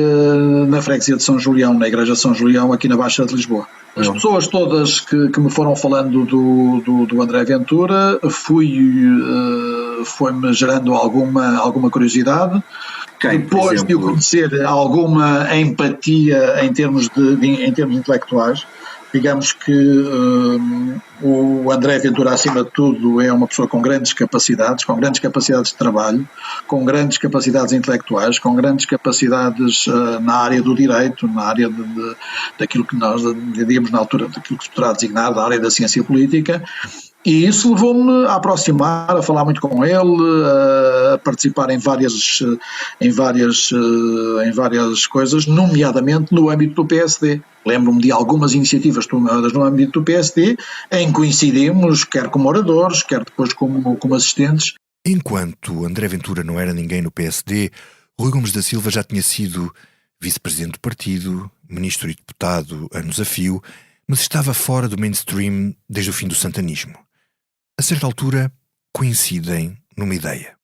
na freguesia de São Julião, na Igreja de São Julião, aqui na Baixa de Lisboa. As pessoas todas que me foram falando do André Ventura foi-me gerando alguma curiosidade. Depois de o conhecer, alguma empatia em termos intelectuais. Digamos que o André Ventura, acima de tudo, é uma pessoa com grandes capacidades de trabalho, com grandes capacidades intelectuais, com grandes capacidades na área do direito, na área daquilo que nós diríamos na altura, daquilo que se poderá designar da área da ciência política. E isso levou-me a aproximar, a falar muito com ele, a participar em várias coisas, nomeadamente no âmbito do PSD. Lembro-me de algumas iniciativas tomadas no âmbito do PSD, em que coincidimos, quer como oradores, quer depois como assistentes. Enquanto André Ventura não era ninguém no PSD, Rui Gomes da Silva já tinha sido vice-presidente do partido, ministro e deputado anos a fio, mas estava fora do mainstream desde o fim do santanismo. A certa altura, coincidem numa ideia.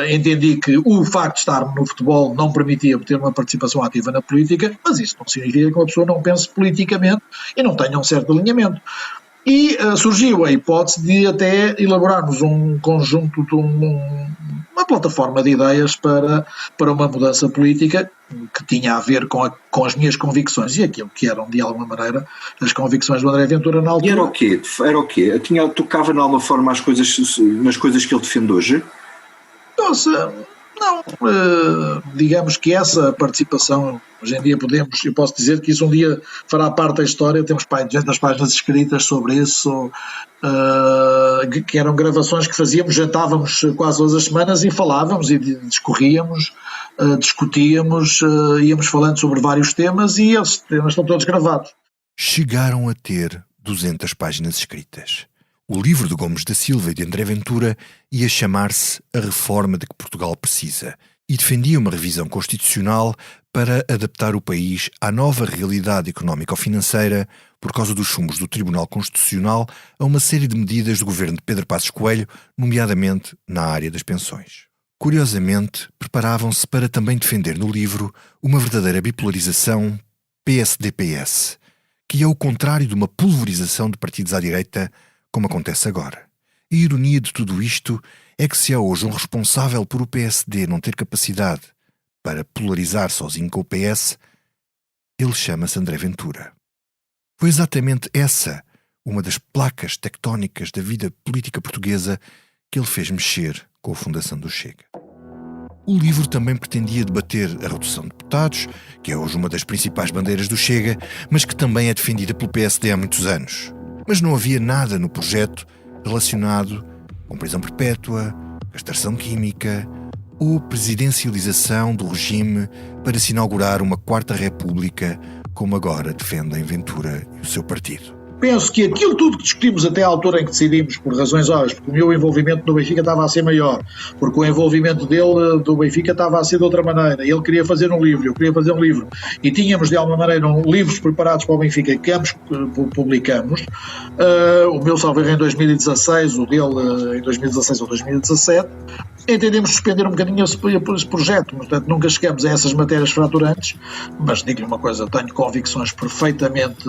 Entendi que o facto de estar no futebol não permitia ter uma participação ativa na política, mas isso não significa que uma pessoa não pense politicamente e não tenha um certo alinhamento. E surgiu a hipótese de até elaborarmos um conjunto de uma plataforma de ideias para uma mudança política que tinha a ver com as minhas convicções e aquilo que eram, de alguma maneira, as convicções do André Ventura na altura. E era o quê? Tocava de alguma forma nas coisas que ele defende hoje? Nossa, não. Digamos que essa participação, hoje em dia eu posso dizer que isso um dia fará parte da história, temos das páginas escritas sobre isso, que eram gravações que fazíamos, jantávamos quase todas as semanas e falávamos e discorríamos, discutíamos, íamos falando sobre vários temas e esses temas estão todos gravados. Chegaram a ter 200 páginas escritas. O livro de Gomes da Silva e de André Ventura ia chamar-se A Reforma de que Portugal Precisa e defendia uma revisão constitucional para adaptar o país à nova realidade económico-financeira por causa dos chumos do Tribunal Constitucional a uma série de medidas do governo de Pedro Passos Coelho, nomeadamente na área das pensões. Curiosamente, preparavam-se para também defender no livro uma verdadeira bipolarização PSD-PS, que é o contrário de uma pulverização de partidos à direita como acontece agora. A ironia de tudo isto é que se há hoje um responsável por o PSD não ter capacidade para polarizar sozinho com o PS, ele chama-se André Ventura. Foi exatamente essa uma das placas tectónicas da vida política portuguesa que ele fez mexer com a fundação do Chega. O livro também pretendia debater a redução de deputados, que é hoje uma das principais bandeiras do Chega, mas que também é defendida pelo PSD há muitos anos. Mas não havia nada no projeto relacionado com prisão perpétua, castração química ou presidencialização do regime para se inaugurar uma quarta república, como agora defendem Ventura e o seu partido. Penso que aquilo tudo que discutimos até à altura em que decidimos, por razões óbvias, porque o meu envolvimento no Benfica estava a ser maior, porque o envolvimento dele do Benfica estava a ser de outra maneira, ele queria fazer um livro, eu queria fazer um livro, e tínhamos de alguma maneira livros preparados para o Benfica que ambos publicamos, o meu salvo erro em 2016, o dele em 2016 ou 2017, entendemos suspender um bocadinho esse projeto, portanto nunca chegamos a essas matérias fraturantes, mas digo-lhe uma coisa, tenho convicções perfeitamente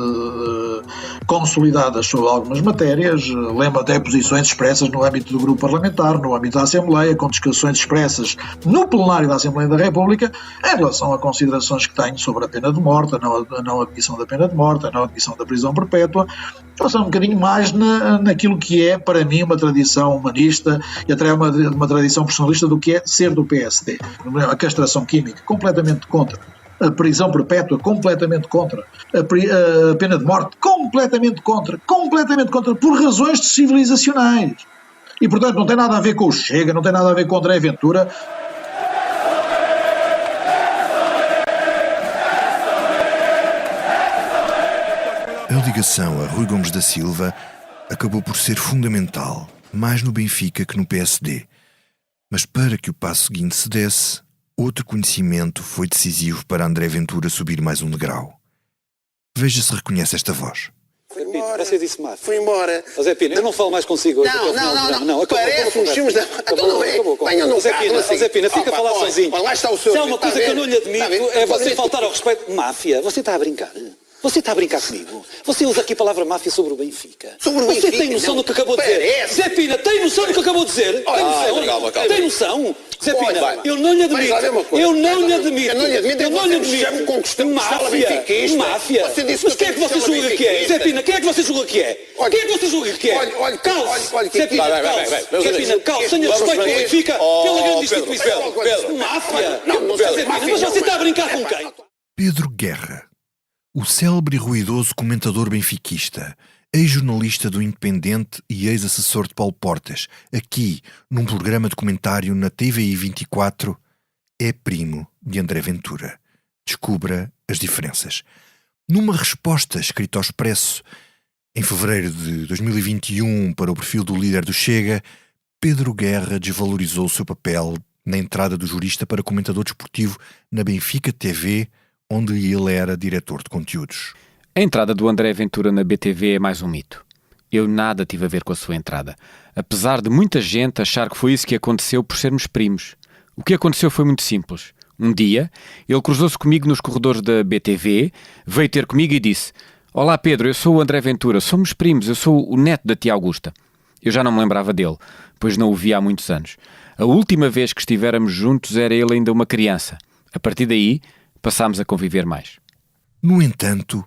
consolidadas sobre algumas matérias, lembro até posições expressas no âmbito do grupo parlamentar, no âmbito da Assembleia, com discussões expressas no plenário da Assembleia da República, em relação a considerações que tenho sobre a pena de morte, a não admissão da pena de morte, a não admissão da prisão perpétua, passando um bocadinho mais naquilo que é, para mim, uma tradição humanista e até uma tradição personalista do que é ser do PSD. A castração química, completamente contra. A prisão perpétua, completamente contra. A pena de morte, completamente contra, por razões civilizacionais. E, portanto, não tem nada a ver com o Chega, não tem nada a ver com o André Ventura. A ligação a Rui Gomes da Silva acabou por ser fundamental, mais no Benfica que no PSD. Mas para que o passo seguinte se desse, outro conhecimento foi decisivo para André Ventura subir mais um degrau. Veja se reconhece esta voz. Foi embora. Você disse máfia. Foi embora. Zé Pina, eu não falo mais consigo hoje. Não. Parece uns filmes da... Venham no carro assim. Zé Pina, fica a falar sozinho. Lá está o senhor. Se há uma coisa que eu não lhe admito é você faltar ao respeito. Máfia, você está a brincar? Você está a brincar comigo? Você usa aqui a palavra máfia sobre o Benfica. Sobre o Benfica? Você tem noção do que acabou de dizer? Zé Pina, tem noção do que acabou de dizer? Tem noção? Calma. Tem noção? Zé Pina, eu não lhe admito. Eu não lhe admito. Máfia. Mas quem é que você julga que é? Zé Pina, quem é que você julga que é? Quem é que você julga que é? Calce. Zé Pina, calce. Zé Pina, calce. Tenha respeito pelo Benfica, pela grande instituição. Máfia. Zé Pina, mas você está a brincar com quem? Pedro Guerra, o célebre e ruidoso comentador benfiquista, ex-jornalista do Independente e ex-assessor de Paulo Portas, aqui, num programa de comentário na TVI 24, é primo de André Ventura. Descubra as diferenças. Numa resposta escrita ao Expresso, em fevereiro de 2021, para o perfil do líder do Chega, Pedro Guerra desvalorizou o seu papel na entrada do jurista para comentador desportivo na Benfica TV, onde ele era diretor de conteúdos. A entrada do André Ventura na BTV é mais um mito. Eu nada tive a ver com a sua entrada, apesar de muita gente achar que foi isso que aconteceu por sermos primos. O que aconteceu foi muito simples. Um dia, ele cruzou-se comigo nos corredores da BTV, veio ter comigo e disse: "Olá Pedro, eu sou o André Ventura, somos primos, eu sou o neto da tia Augusta." Eu já não me lembrava dele, pois não o via há muitos anos. A última vez que estivéramos juntos era ele ainda uma criança. A partir daí, passámos a conviver mais. No entanto,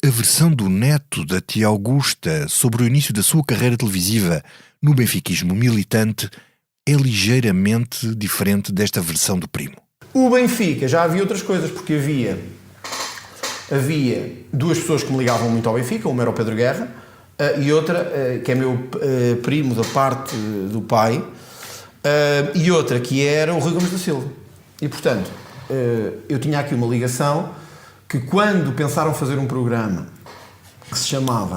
a versão do neto da tia Augusta sobre o início da sua carreira televisiva no benfiquismo militante é ligeiramente diferente desta versão do primo. O Benfica, já havia outras coisas, porque havia duas pessoas que me ligavam muito ao Benfica, uma era o Pedro Guerra e outra, que é meu primo da parte do pai, e outra que era o Rui Gomes da Silva. E, portanto, eu tinha aqui uma ligação que, quando pensaram fazer um programa que se chamava...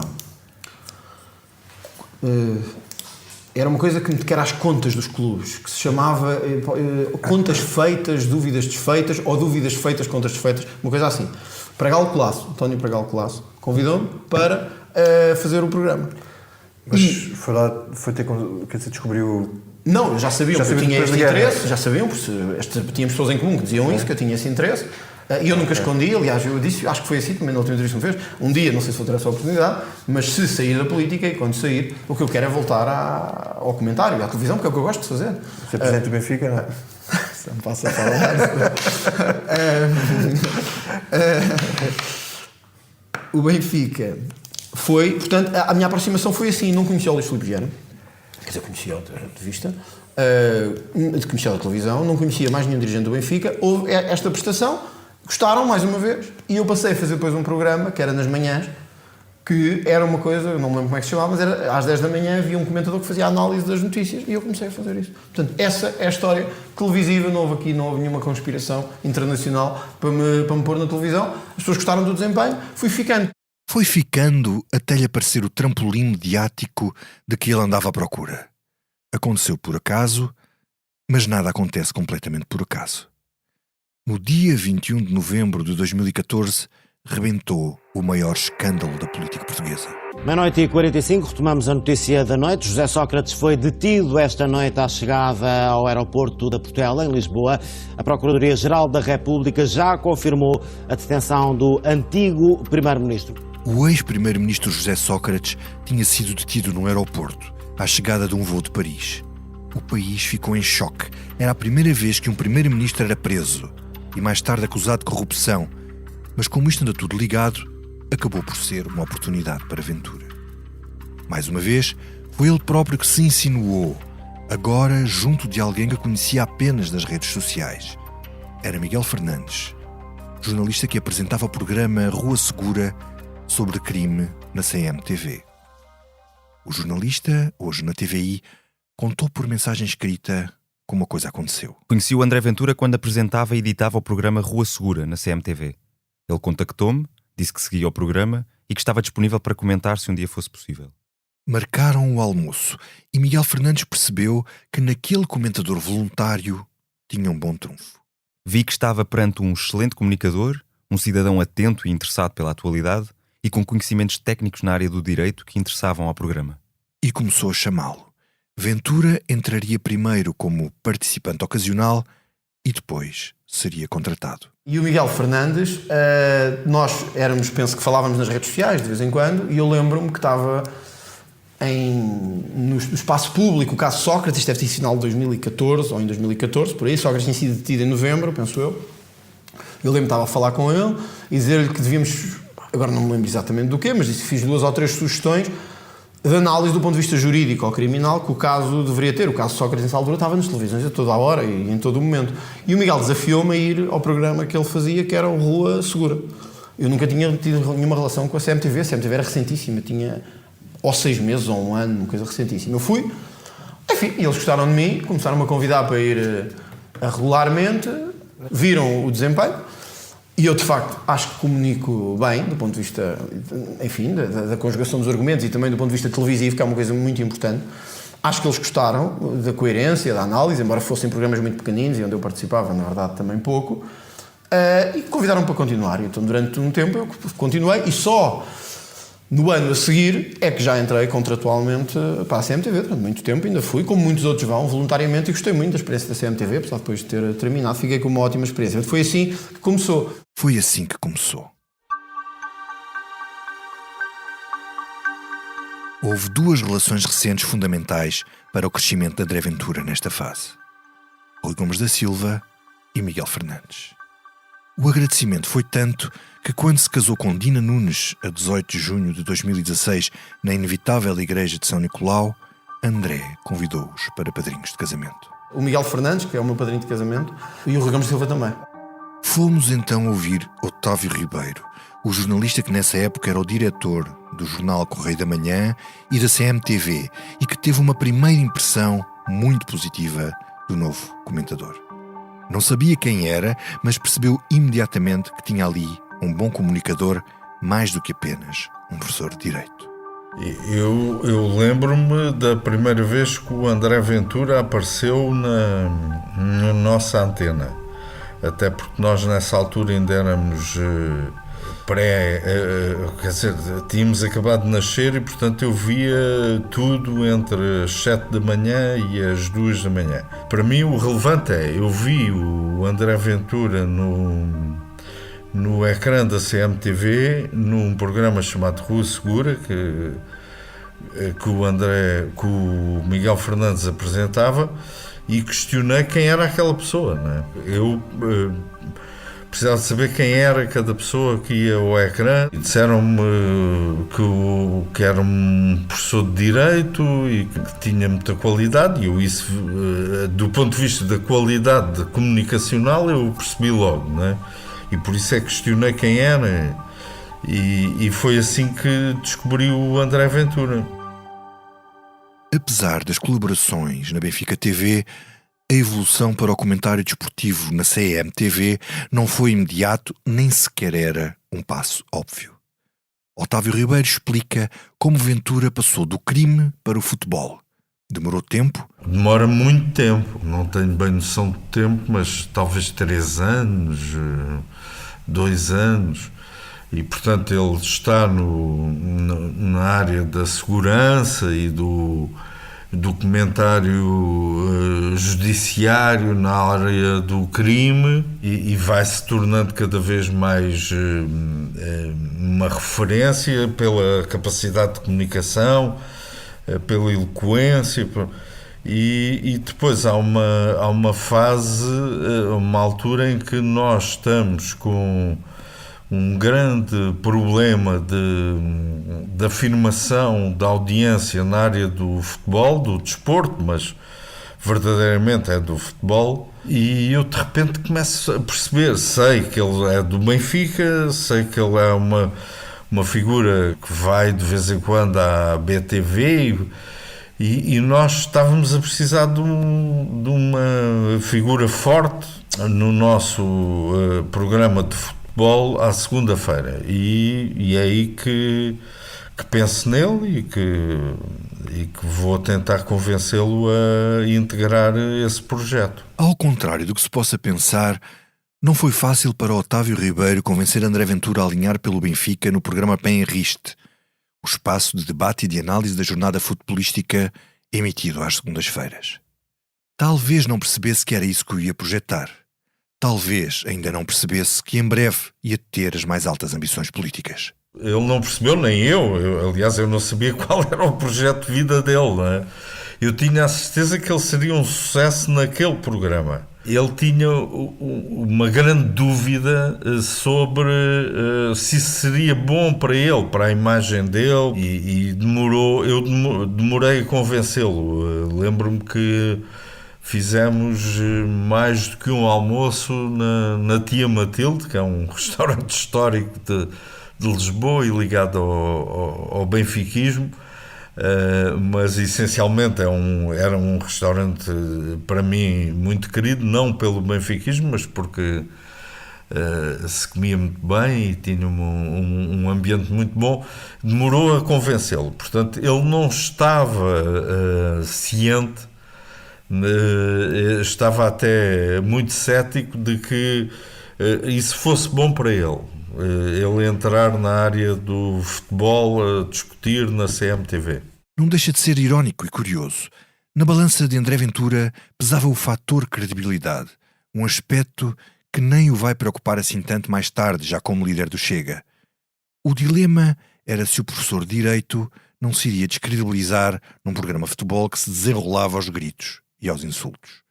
era uma coisa que era as contas dos clubes, que se chamava contas feitas, dúvidas desfeitas, ou dúvidas feitas, contas desfeitas, uma coisa assim. Pragal Colasso, António Pragal Colasso, convidou-me para fazer o programa. Mas foi lá, foi ter, quer dizer, descobriu... Não, já sabiam que eu tinha este interesse, já sabiam, porque tínhamos pessoas em comum que diziam isso, que eu tinha esse interesse, e eu nunca escondi. Aliás, eu disse, acho que foi assim também na última entrevista que me fez, um dia, não sei se vou ter essa oportunidade, mas se sair da política, e quando sair, o que eu quero é voltar ao comentário, à televisão, porque é o que eu gosto de fazer. Ser presidente do Benfica, não é? Se me passa a falar. O Benfica foi, portanto, a minha aproximação foi assim, não conhecia o Luís Filipe Vieira, quer dizer, conhecia de vista, conhecia da televisão, não conhecia mais nenhum dirigente do Benfica. Houve esta prestação, gostaram mais uma vez, e eu passei a fazer depois um programa, que era nas manhãs, que era uma coisa, eu não me lembro como é que se chamava, mas era às 10 da manhã havia um comentador que fazia a análise das notícias, e eu comecei a fazer isso. Portanto, essa é a história televisiva, não houve nenhuma conspiração internacional para me pôr na televisão. As pessoas gostaram do desempenho, fui ficando. Foi ficando até lhe aparecer o trampolim mediático de que ele andava à procura. Aconteceu por acaso, mas nada acontece completamente por acaso. No dia 21 de novembro de 2014, rebentou o maior escândalo da política portuguesa. Meia-noite e 45, retomamos a notícia da noite. José Sócrates foi detido esta noite à chegada ao aeroporto da Portela, em Lisboa. A Procuradoria-Geral da República já confirmou a detenção do antigo Primeiro-Ministro. O ex-primeiro-ministro José Sócrates tinha sido detido no aeroporto, à chegada de um voo de Paris. O país ficou em choque. Era a primeira vez que um primeiro-ministro era preso e mais tarde acusado de corrupção. Mas como isto anda tudo ligado, acabou por ser uma oportunidade para Ventura. Mais uma vez, foi ele próprio que se insinuou, agora junto de alguém que conhecia apenas das redes sociais. Era Miguel Fernandes, jornalista que apresentava o programa Rua Segura sobre crime na CMTV. O jornalista, hoje na TVI, contou por mensagem escrita como a coisa aconteceu. Conheci o André Ventura quando apresentava e editava o programa Rua Segura na CMTV. Ele contactou-me, disse que seguia o programa e que estava disponível para comentar se um dia fosse possível. Marcaram o almoço e Miguel Fernandes percebeu que naquele comentador voluntário tinha um bom trunfo. Vi que estava perante um excelente comunicador, um cidadão atento e interessado pela atualidade e com conhecimentos técnicos na área do direito que interessavam ao programa. E começou a chamá-lo. Ventura entraria primeiro como participante ocasional e depois seria contratado. E o Miguel Fernandes, nós penso que falávamos nas redes sociais de vez em quando, e eu lembro-me que estava no espaço público o caso Sócrates, isto deve ter sido final de 2014 ou em 2014, por aí. Sócrates tinha sido detido em novembro, penso eu. Eu lembro-me que estava a falar com ele e dizer-lhe que devíamos, agora não me lembro exatamente do quê, mas disse que fiz 2 ou 3 sugestões de análise do ponto de vista jurídico ou criminal que o caso deveria ter. O caso Sócrates, nessa altura, estava nas televisões a toda a hora e em todo o momento. E o Miguel desafiou-me a ir ao programa que ele fazia, que era o Rua Segura. Eu nunca tinha tido nenhuma relação com a CMTV. A CMTV era recentíssima, tinha ou 6 meses ou 1 ano, uma coisa recentíssima. Eu fui, enfim, e eles gostaram de mim, começaram-me a convidar para ir regularmente, viram o desempenho. E eu, de facto, acho que comunico bem, do ponto de vista, enfim, da conjugação dos argumentos e também do ponto de vista televisivo, que é uma coisa muito importante. Acho que eles gostaram da coerência, da análise, embora fossem programas muito pequeninos e onde eu participava, na verdade, também pouco. E convidaram-me para continuar. Então, durante um tempo, eu continuei e só no ano a seguir é que já entrei contratualmente para a CMTV. Durante muito tempo ainda fui, como muitos outros vão, voluntariamente, e gostei muito da experiência da CMTV, apesar de depois de ter terminado, fiquei com uma ótima experiência. Foi assim que começou. Foi assim que começou. Houve 2 relações recentes fundamentais para o crescimento de André Ventura nesta fase. Rui Gomes da Silva e Miguel Fernandes. O agradecimento foi tanto que quando se casou com Dina Nunes, a 18 de junho de 2016, na inevitável igreja de São Nicolau, André convidou-os para padrinhos de casamento. O Miguel Fernandes, que é o meu padrinho de casamento, e o Rui Gomes da Silva também. Fomos então ouvir Otávio Ribeiro, o jornalista que nessa época era o diretor do jornal Correio da Manhã e da CMTV e que teve uma primeira impressão muito positiva do novo comentador. Não sabia quem era, mas percebeu imediatamente que tinha ali um bom comunicador mais do que apenas um professor de Direito. Eu lembro-me da primeira vez que o André Ventura apareceu na nossa antena. Até porque nós nessa altura ainda éramos quer dizer, tínhamos acabado de nascer e portanto eu via tudo entre as 7 da manhã e as 2 da manhã. Para mim o relevante eu vi o André Ventura no ecrã da CMTV num programa chamado Rua Segura que o Miguel Fernandes apresentava e questionei quem era aquela pessoa, não é? Eu precisava de saber quem era cada pessoa que ia ao ecrã. Disseram-me que era um professor de Direito e que tinha muita qualidade, e eu isso, do ponto de vista da qualidade comunicacional, eu percebi logo, não é? E por isso é que questionei quem era, e foi assim que descobri o André Ventura. Apesar das colaborações na Benfica TV, a evolução para o comentário desportivo na CMTV não foi imediato, nem sequer era um passo óbvio. Otávio Ribeiro explica como Ventura passou do crime para o futebol. Demorou tempo? Demora muito tempo, não tenho bem noção de tempo, mas talvez 3 anos, 2 anos. E, portanto, ele está na área da segurança e do comentário judiciário na área do crime e vai se tornando cada vez mais uma referência pela capacidade de comunicação, pela eloquência. E depois há uma fase, uma altura em que nós estamos com um grande problema de afirmação da audiência na área do futebol, do desporto, mas verdadeiramente é do futebol, e eu de repente começo a perceber, sei que ele é do Benfica, sei que ele é uma figura que vai de vez em quando à BTV, e nós estávamos a precisar de uma figura forte no nosso programa de futebol, futebol à segunda-feira. E é aí que penso nele e que vou tentar convencê-lo a integrar esse projeto. Ao contrário do que se possa pensar, não foi fácil para Otávio Ribeiro convencer André Ventura a alinhar pelo Benfica no programa Penriste, o espaço de debate e de análise da jornada futebolística emitido às segundas-feiras. Talvez não percebesse que era isso que o ia projetar. Talvez ainda não percebesse que em breve ia ter as mais altas ambições políticas. Ele não percebeu, nem eu. Aliás, eu não sabia qual era o projeto de vida dele. Não é? Eu tinha a certeza que ele seria um sucesso naquele programa. Ele tinha uma grande dúvida sobre se seria bom para ele, para a imagem dele, e eu demorei a convencê-lo. Lembro-me que fizemos mais do que um almoço na Tia Matilde, que é um restaurante histórico de Lisboa e ligado ao benfiquismo. Mas essencialmente era um restaurante para mim muito querido, não pelo benfiquismo, mas porque se comia muito bem e tinha um ambiente muito bom. Demorou a convencê-lo, portanto ele não estava ciente, estava até muito cético de que isso fosse bom para ele entrar na área do futebol a discutir na CMTV. Não deixa de ser irónico e curioso. Na balança de André Ventura pesava o fator credibilidade, um aspecto que nem o vai preocupar assim tanto mais tarde, já como líder do Chega. O dilema era se o professor de Direito não se iria descredibilizar num programa de futebol que se desenrolava aos gritos e aos insultos.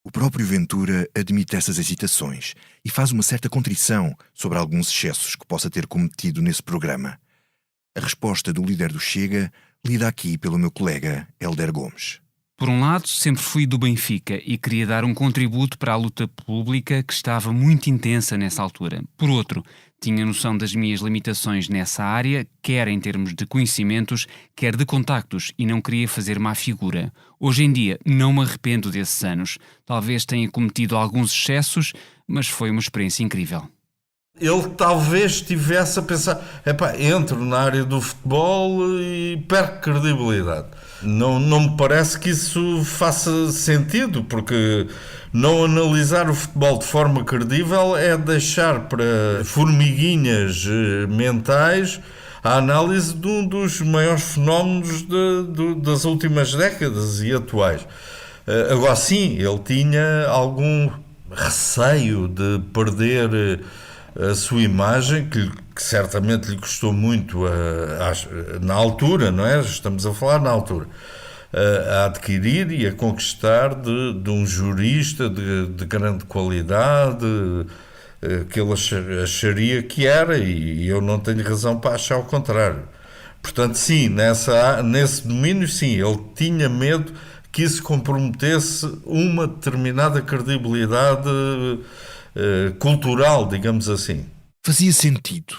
O próprio Ventura admite essas hesitações e faz uma certa contrição sobre alguns excessos que possa ter cometido nesse programa. A resposta do líder do Chega lida aqui pelo meu colega Hélder Gomes. Por um lado, sempre fui do Benfica e queria dar um contributo para a luta pública que estava muito intensa nessa altura. Por outro, tinha noção das minhas limitações nessa área, quer em termos de conhecimentos, quer de contactos, e não queria fazer má figura. Hoje em dia, não me arrependo desses anos. Talvez tenha cometido alguns excessos, mas foi uma experiência incrível. Ele talvez estivesse a pensar, entro na área do futebol e perco credibilidade. Não me parece que isso faça sentido, porque não analisar o futebol de forma credível é deixar para formiguinhas mentais a análise de um dos maiores fenómenos das últimas décadas e atuais. Agora sim, ele tinha algum receio de perder a sua imagem, que certamente lhe custou muito na altura, não é? Estamos a falar na altura, a adquirir e a conquistar de um jurista de grande qualidade, que ele acharia que era, e eu não tenho razão para achar o contrário. Portanto, sim, nesse domínio, sim, ele tinha medo que isso comprometesse uma determinada credibilidade cultural, digamos assim. Fazia sentido,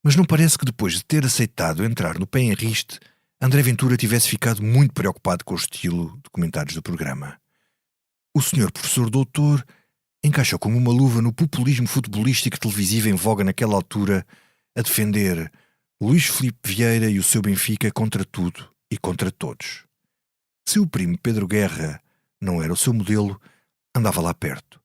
mas não parece que depois de ter aceitado entrar no Penriste, André Ventura tivesse ficado muito preocupado com o estilo de comentários do programa. O senhor professor doutor encaixou como uma luva no populismo futebolístico televisivo em voga naquela altura, a defender Luís Filipe Vieira e o seu Benfica contra tudo e contra todos. Se o primo Pedro Guerra não era o seu modelo, andava lá perto.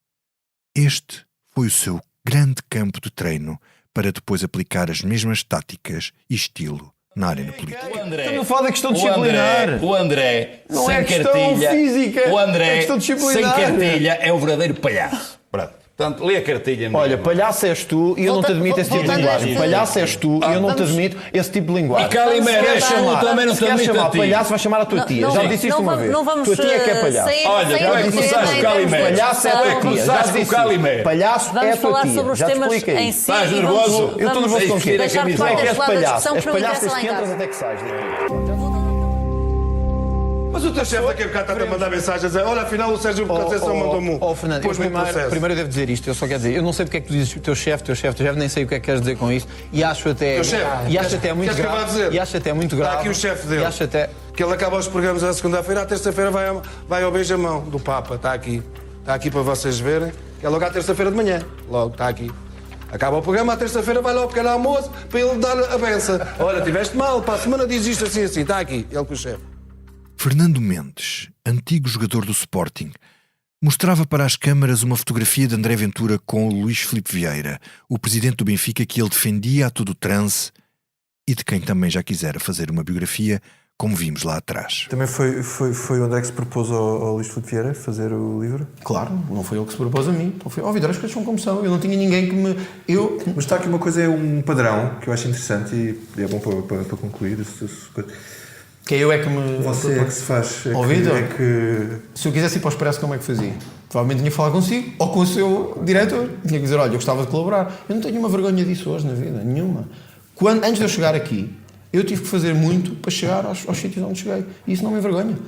Este foi o seu grande campo de treino para depois aplicar as mesmas táticas e estilo na arena política. Estamos a falar da questão disciplinar. O André, não sem é questão cartilha, física, o André, é questão disciplinar. sem cartilha, é o verdadeiro palhaço. Pronto. Portanto, lê a cartilha mesmo. Olha, palhaço és tu e eu não te admito esse tipo de linguagem. Palhaço és tu e eu não te admito esse tipo de linguagem. E Calimera és tu, também não te admito a ti. Palhaço, vai chamar a tua tia. Já disse isto uma vez. Tua tia é que é palhaço. Olha, tu é que começaste com Calimera. Palhaço é a tua tia. Já disse isso. Palhaço é a tua tia. Já te expliquei. Estás nervoso? Eu estou nervoso com o quê? Não é que és palhaço. És palhaço desde que entras até que sais daqui. Mas o teu chefe daqui a bocado está a mandar mensagens a dizer, olha, afinal o Sérgio Conceição mandou-me Fernando, primeiro eu devo dizer isto, eu só quero dizer, eu não sei porque é que tu dizes teu chefe, nem sei o que é que queres dizer com isto, e acho até muito grave. Está aqui o chefe dele, que ele acaba os programas na segunda-feira, à terça-feira vai ao beijamão do Papa, está aqui para vocês verem, é logo à terça-feira de manhã, logo, está aqui. Acaba o programa, à terça-feira vai lá ao pequeno almoço para ele dar a benção. Olha, tiveste mal, para a semana diz isto assim, está aqui, ele com o chefe. Fernando Mendes, antigo jogador do Sporting, mostrava para as câmaras uma fotografia de André Ventura com o Luís Filipe Vieira, o presidente do Benfica, que ele defendia a todo o transe e de quem também já quisera fazer uma biografia, como vimos lá atrás. Também foi o André que se propôs ao Luís Filipe Vieira fazer o livro? Claro, não foi ele que se propôs a mim. Vitor, as coisas são como são. Eu não tinha ninguém que me... Mas está aqui uma coisa, é um padrão que eu acho interessante e é bom para concluir. Que eu é que me... Você é que se faz. Vitor, que... se eu quisesse ir para o Expresso, como é que fazia? Provavelmente tinha que falar consigo ou com o seu diretor. Tinha que dizer, olha, eu gostava de colaborar. Eu não tenho uma vergonha disso hoje na vida, nenhuma. Antes de eu chegar aqui, eu tive que fazer muito para chegar aos sítios onde cheguei. E isso não me envergonha.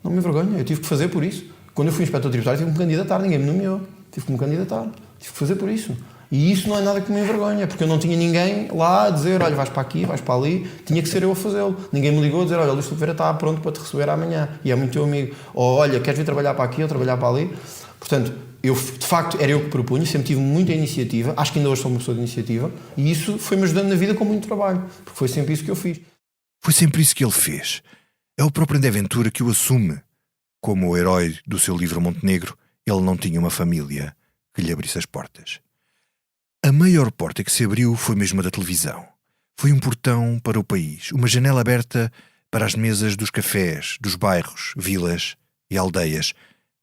Não me envergonha. Eu tive que fazer por isso. Quando eu fui inspetor tributário, tive que me candidatar. Ninguém me nomeou. Tive que me candidatar. Tive que fazer por isso. E isso não é nada que me envergonha, porque eu não tinha ninguém lá a dizer, olha, vais para aqui, vais para ali. Tinha que ser eu a fazê-lo. Ninguém me ligou a dizer, olha, o Luís Filipe Vieira está pronto para te receber amanhã. E é muito teu amigo. Ou, olha, queres vir trabalhar para aqui ou trabalhar para ali? Portanto, de facto, era eu que propunha, sempre tive muita iniciativa. Acho que ainda hoje sou uma pessoa de iniciativa. E isso foi-me ajudando na vida com muito trabalho. Porque foi sempre isso que eu fiz. Foi sempre isso que ele fez. É o próprio André Ventura que o assume. Como o herói do seu livro Montenegro, ele não tinha uma família que lhe abrisse as portas. A maior porta que se abriu foi mesmo a da televisão. Foi um portão para o país, uma janela aberta para as mesas dos cafés, dos bairros, vilas e aldeias,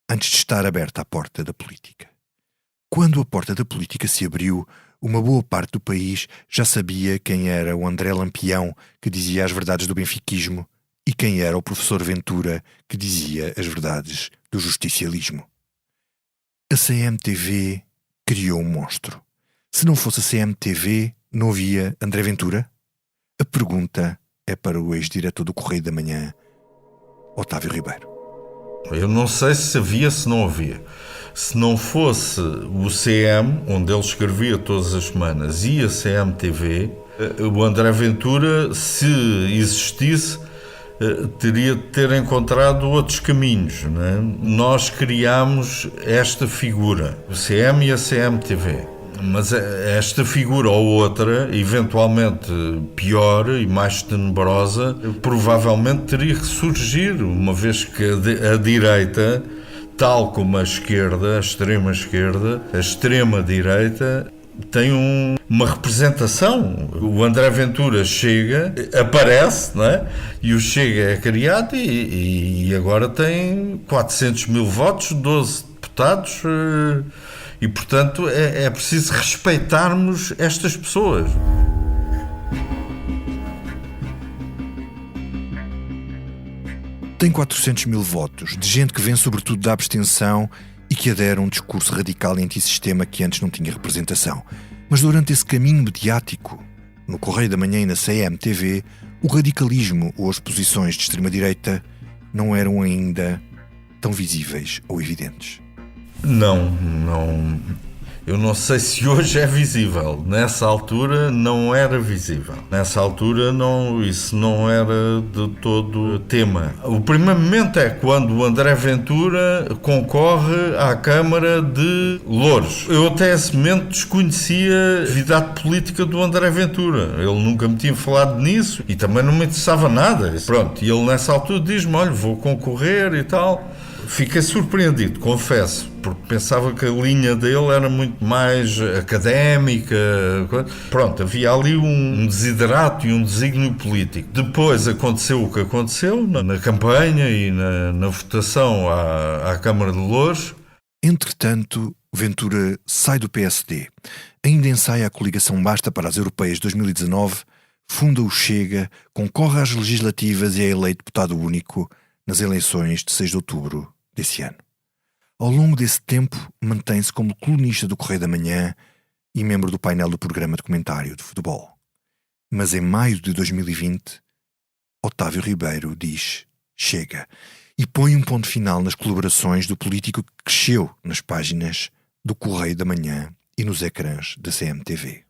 antes de estar aberta a porta da política. Quando a porta da política se abriu, uma boa parte do país já sabia quem era o André Lampião, que dizia as verdades do benfiquismo, e quem era o professor Ventura, que dizia as verdades do justicialismo. A CMTV criou um monstro. Se não fosse a CMTV, não havia André Ventura? A pergunta é para o ex-diretor do Correio da Manhã, Otávio Ribeiro. Eu não sei se havia, se não havia. Se não fosse o CM, onde ele escrevia todas as semanas, e a CMTV, o André Ventura, se existisse, teria de ter encontrado outros caminhos, não é? Nós criámos esta figura, o CM e a CMTV. Mas esta figura ou outra, eventualmente pior e mais tenebrosa, provavelmente teria que surgir, uma vez que a direita, tal como a esquerda, a extrema-esquerda, a extrema-direita, tem uma representação. O André Ventura chega, aparece, não é? E o Chega é criado e agora tem 400 mil votos, 12 deputados... E, portanto, é preciso respeitarmos estas pessoas. Tem 400 mil votos, de gente que vem sobretudo da abstenção e que adere a um discurso radical e antissistema que antes não tinha representação. Mas durante esse caminho mediático, no Correio da Manhã e na CMTV, o radicalismo ou as posições de extrema-direita não eram ainda tão visíveis ou evidentes. Não. Eu não sei se hoje é visível. Nessa altura não era visível. Nessa altura isso não era de todo tema. O primeiro momento é quando o André Ventura concorre à Câmara de Loures. Eu até esse momento desconhecia a atividade política do André Ventura. Ele nunca me tinha falado nisso e também não me interessava nada. Pronto, e ele nessa altura diz-me, olha, vou concorrer e tal. Fiquei surpreendido, confesso, porque pensava que a linha dele era muito mais académica. Pronto, havia ali um desiderato e um desígnio político. Depois aconteceu o que aconteceu na campanha e na votação à Câmara de Loures. Entretanto, Ventura sai do PSD, ainda ensaia a coligação Basta para as Europeias de 2019, funda o Chega, concorre às legislativas e é eleito deputado único nas eleições de 6 de outubro desse ano. Ao longo desse tempo, mantém-se como colunista do Correio da Manhã e membro do painel do programa de comentário de futebol. Mas em maio de 2020, Otávio Ribeiro diz chega e põe um ponto final nas colaborações do político que cresceu nas páginas do Correio da Manhã e nos ecrãs da CMTV.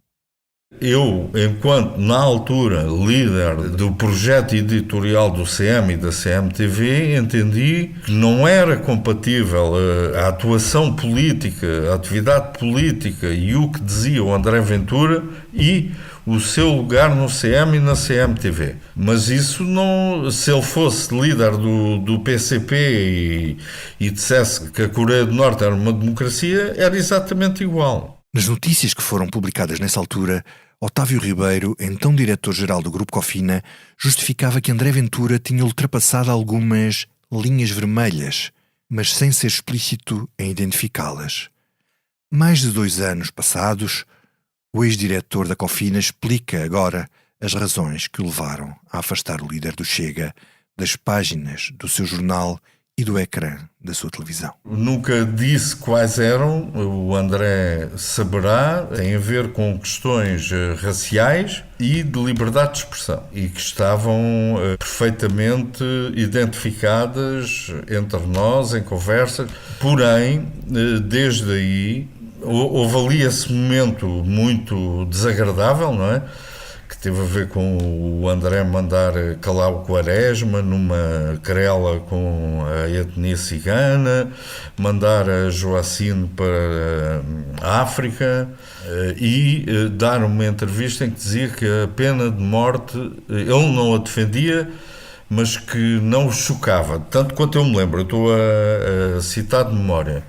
Eu, enquanto, na altura, líder do projeto editorial do CM e da CMTV, entendi que não era compatível a atuação política, a atividade política e o que dizia o André Ventura e o seu lugar no CM e na CMTV. Mas isso não... Se ele fosse líder do PCP e dissesse que a Coreia do Norte era uma democracia, era exatamente igual. Nas notícias que foram publicadas nessa altura, Otávio Ribeiro, então diretor-geral do Grupo Cofina, justificava que André Ventura tinha ultrapassado algumas linhas vermelhas, mas sem ser explícito em identificá-las. Mais de 2 anos passados, o ex-diretor da Cofina explica agora as razões que o levaram a afastar o líder do Chega das páginas do seu jornal e do ecrã da sua televisão. Nunca disse quais eram, o André saberá, tem a ver com questões raciais e de liberdade de expressão, e que estavam perfeitamente identificadas entre nós em conversa. Porém, desde aí, houve ali esse momento muito desagradável, não é? Que teve a ver com o André mandar calar o Quaresma numa querela com a etnia cigana, mandar a Joacine para a África e dar uma entrevista em que dizia que a pena de morte, ele não a defendia, mas que não o chocava. Tanto quanto eu me lembro, eu estou a citar de memória.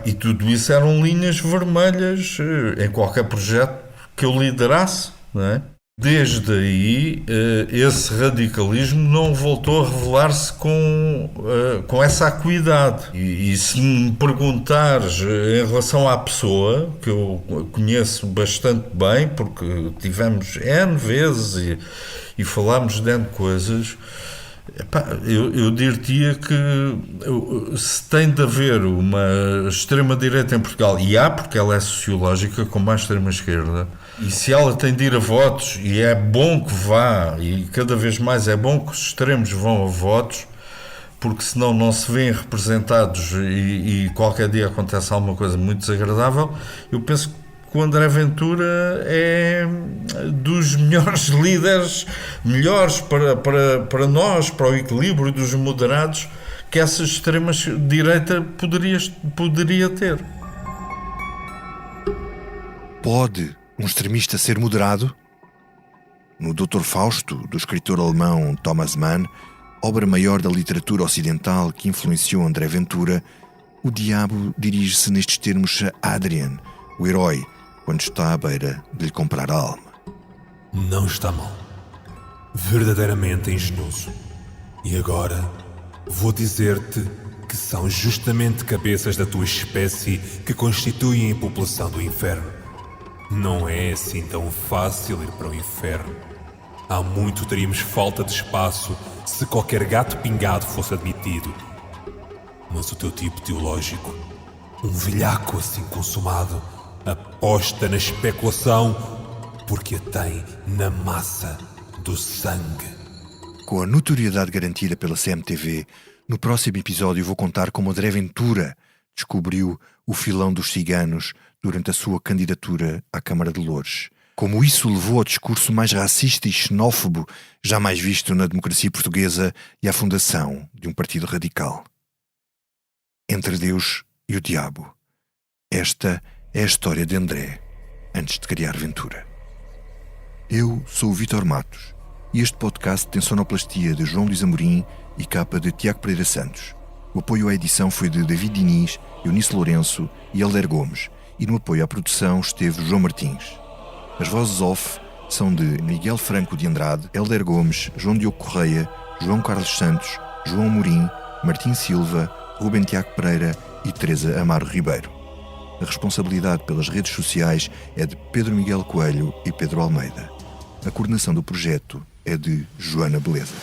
E tudo isso eram linhas vermelhas em qualquer projeto que eu liderasse. Não é? Desde aí, esse radicalismo não voltou a revelar-se com essa acuidade. E se me perguntares em relação à pessoa, que eu conheço bastante bem, porque tivemos N vezes e falámos de N coisas, eu diria que se tem de haver uma extrema-direita em Portugal, e há, porque ela é sociológica, como a extrema-esquerda, e se ela tem de ir a votos, e é bom que vá, e cada vez mais é bom que os extremos vão a votos, porque senão não se vêem representados e qualquer dia acontece alguma coisa muito desagradável. Eu penso que o André Ventura é dos melhores líderes, melhores para nós, para o equilíbrio dos moderados, que essa extrema-direita poderia ter. Pode um extremista ser moderado? No Dr. Fausto, do escritor alemão Thomas Mann, obra maior da literatura ocidental que influenciou André Ventura, o diabo dirige-se nestes termos a Adrian, o herói, quando está à beira de lhe comprar a alma. Não está mal. Verdadeiramente engenhoso. E agora vou dizer-te que são justamente cabeças da tua espécie que constituem a população do inferno. Não é assim tão fácil ir para o inferno. Há muito teríamos falta de espaço se qualquer gato pingado fosse admitido. Mas o teu tipo teológico, um velhaco assim consumado, aposta na especulação porque a tem na massa do sangue. Com a notoriedade garantida pela CMTV, no próximo episódio vou contar como André Ventura descobriu o filão dos ciganos durante a sua candidatura à Câmara de Loures. Como isso levou ao discurso mais racista e xenófobo jamais visto na democracia portuguesa e à fundação de um partido radical. Entre Deus e o Diabo. Esta é a história de André, antes de criar Ventura. Eu sou o Vítor Matos e este podcast tem sonoplastia de João Luís Amorim e capa de Tiago Pereira Santos. O apoio à edição foi de David Diniz, Eunice Lourenço e Helder Gomes, e no apoio à produção esteve João Martins. As vozes off são de Miguel Franco de Andrade, Helder Gomes, João Diogo Correia, João Carlos Santos, João Amorim, Martim Silva, Rubem Tiago Pereira e Teresa Amaro Ribeiro. A responsabilidade pelas redes sociais é de Pedro Miguel Coelho e Pedro Almeida. A coordenação do projeto é de Joana Beleza.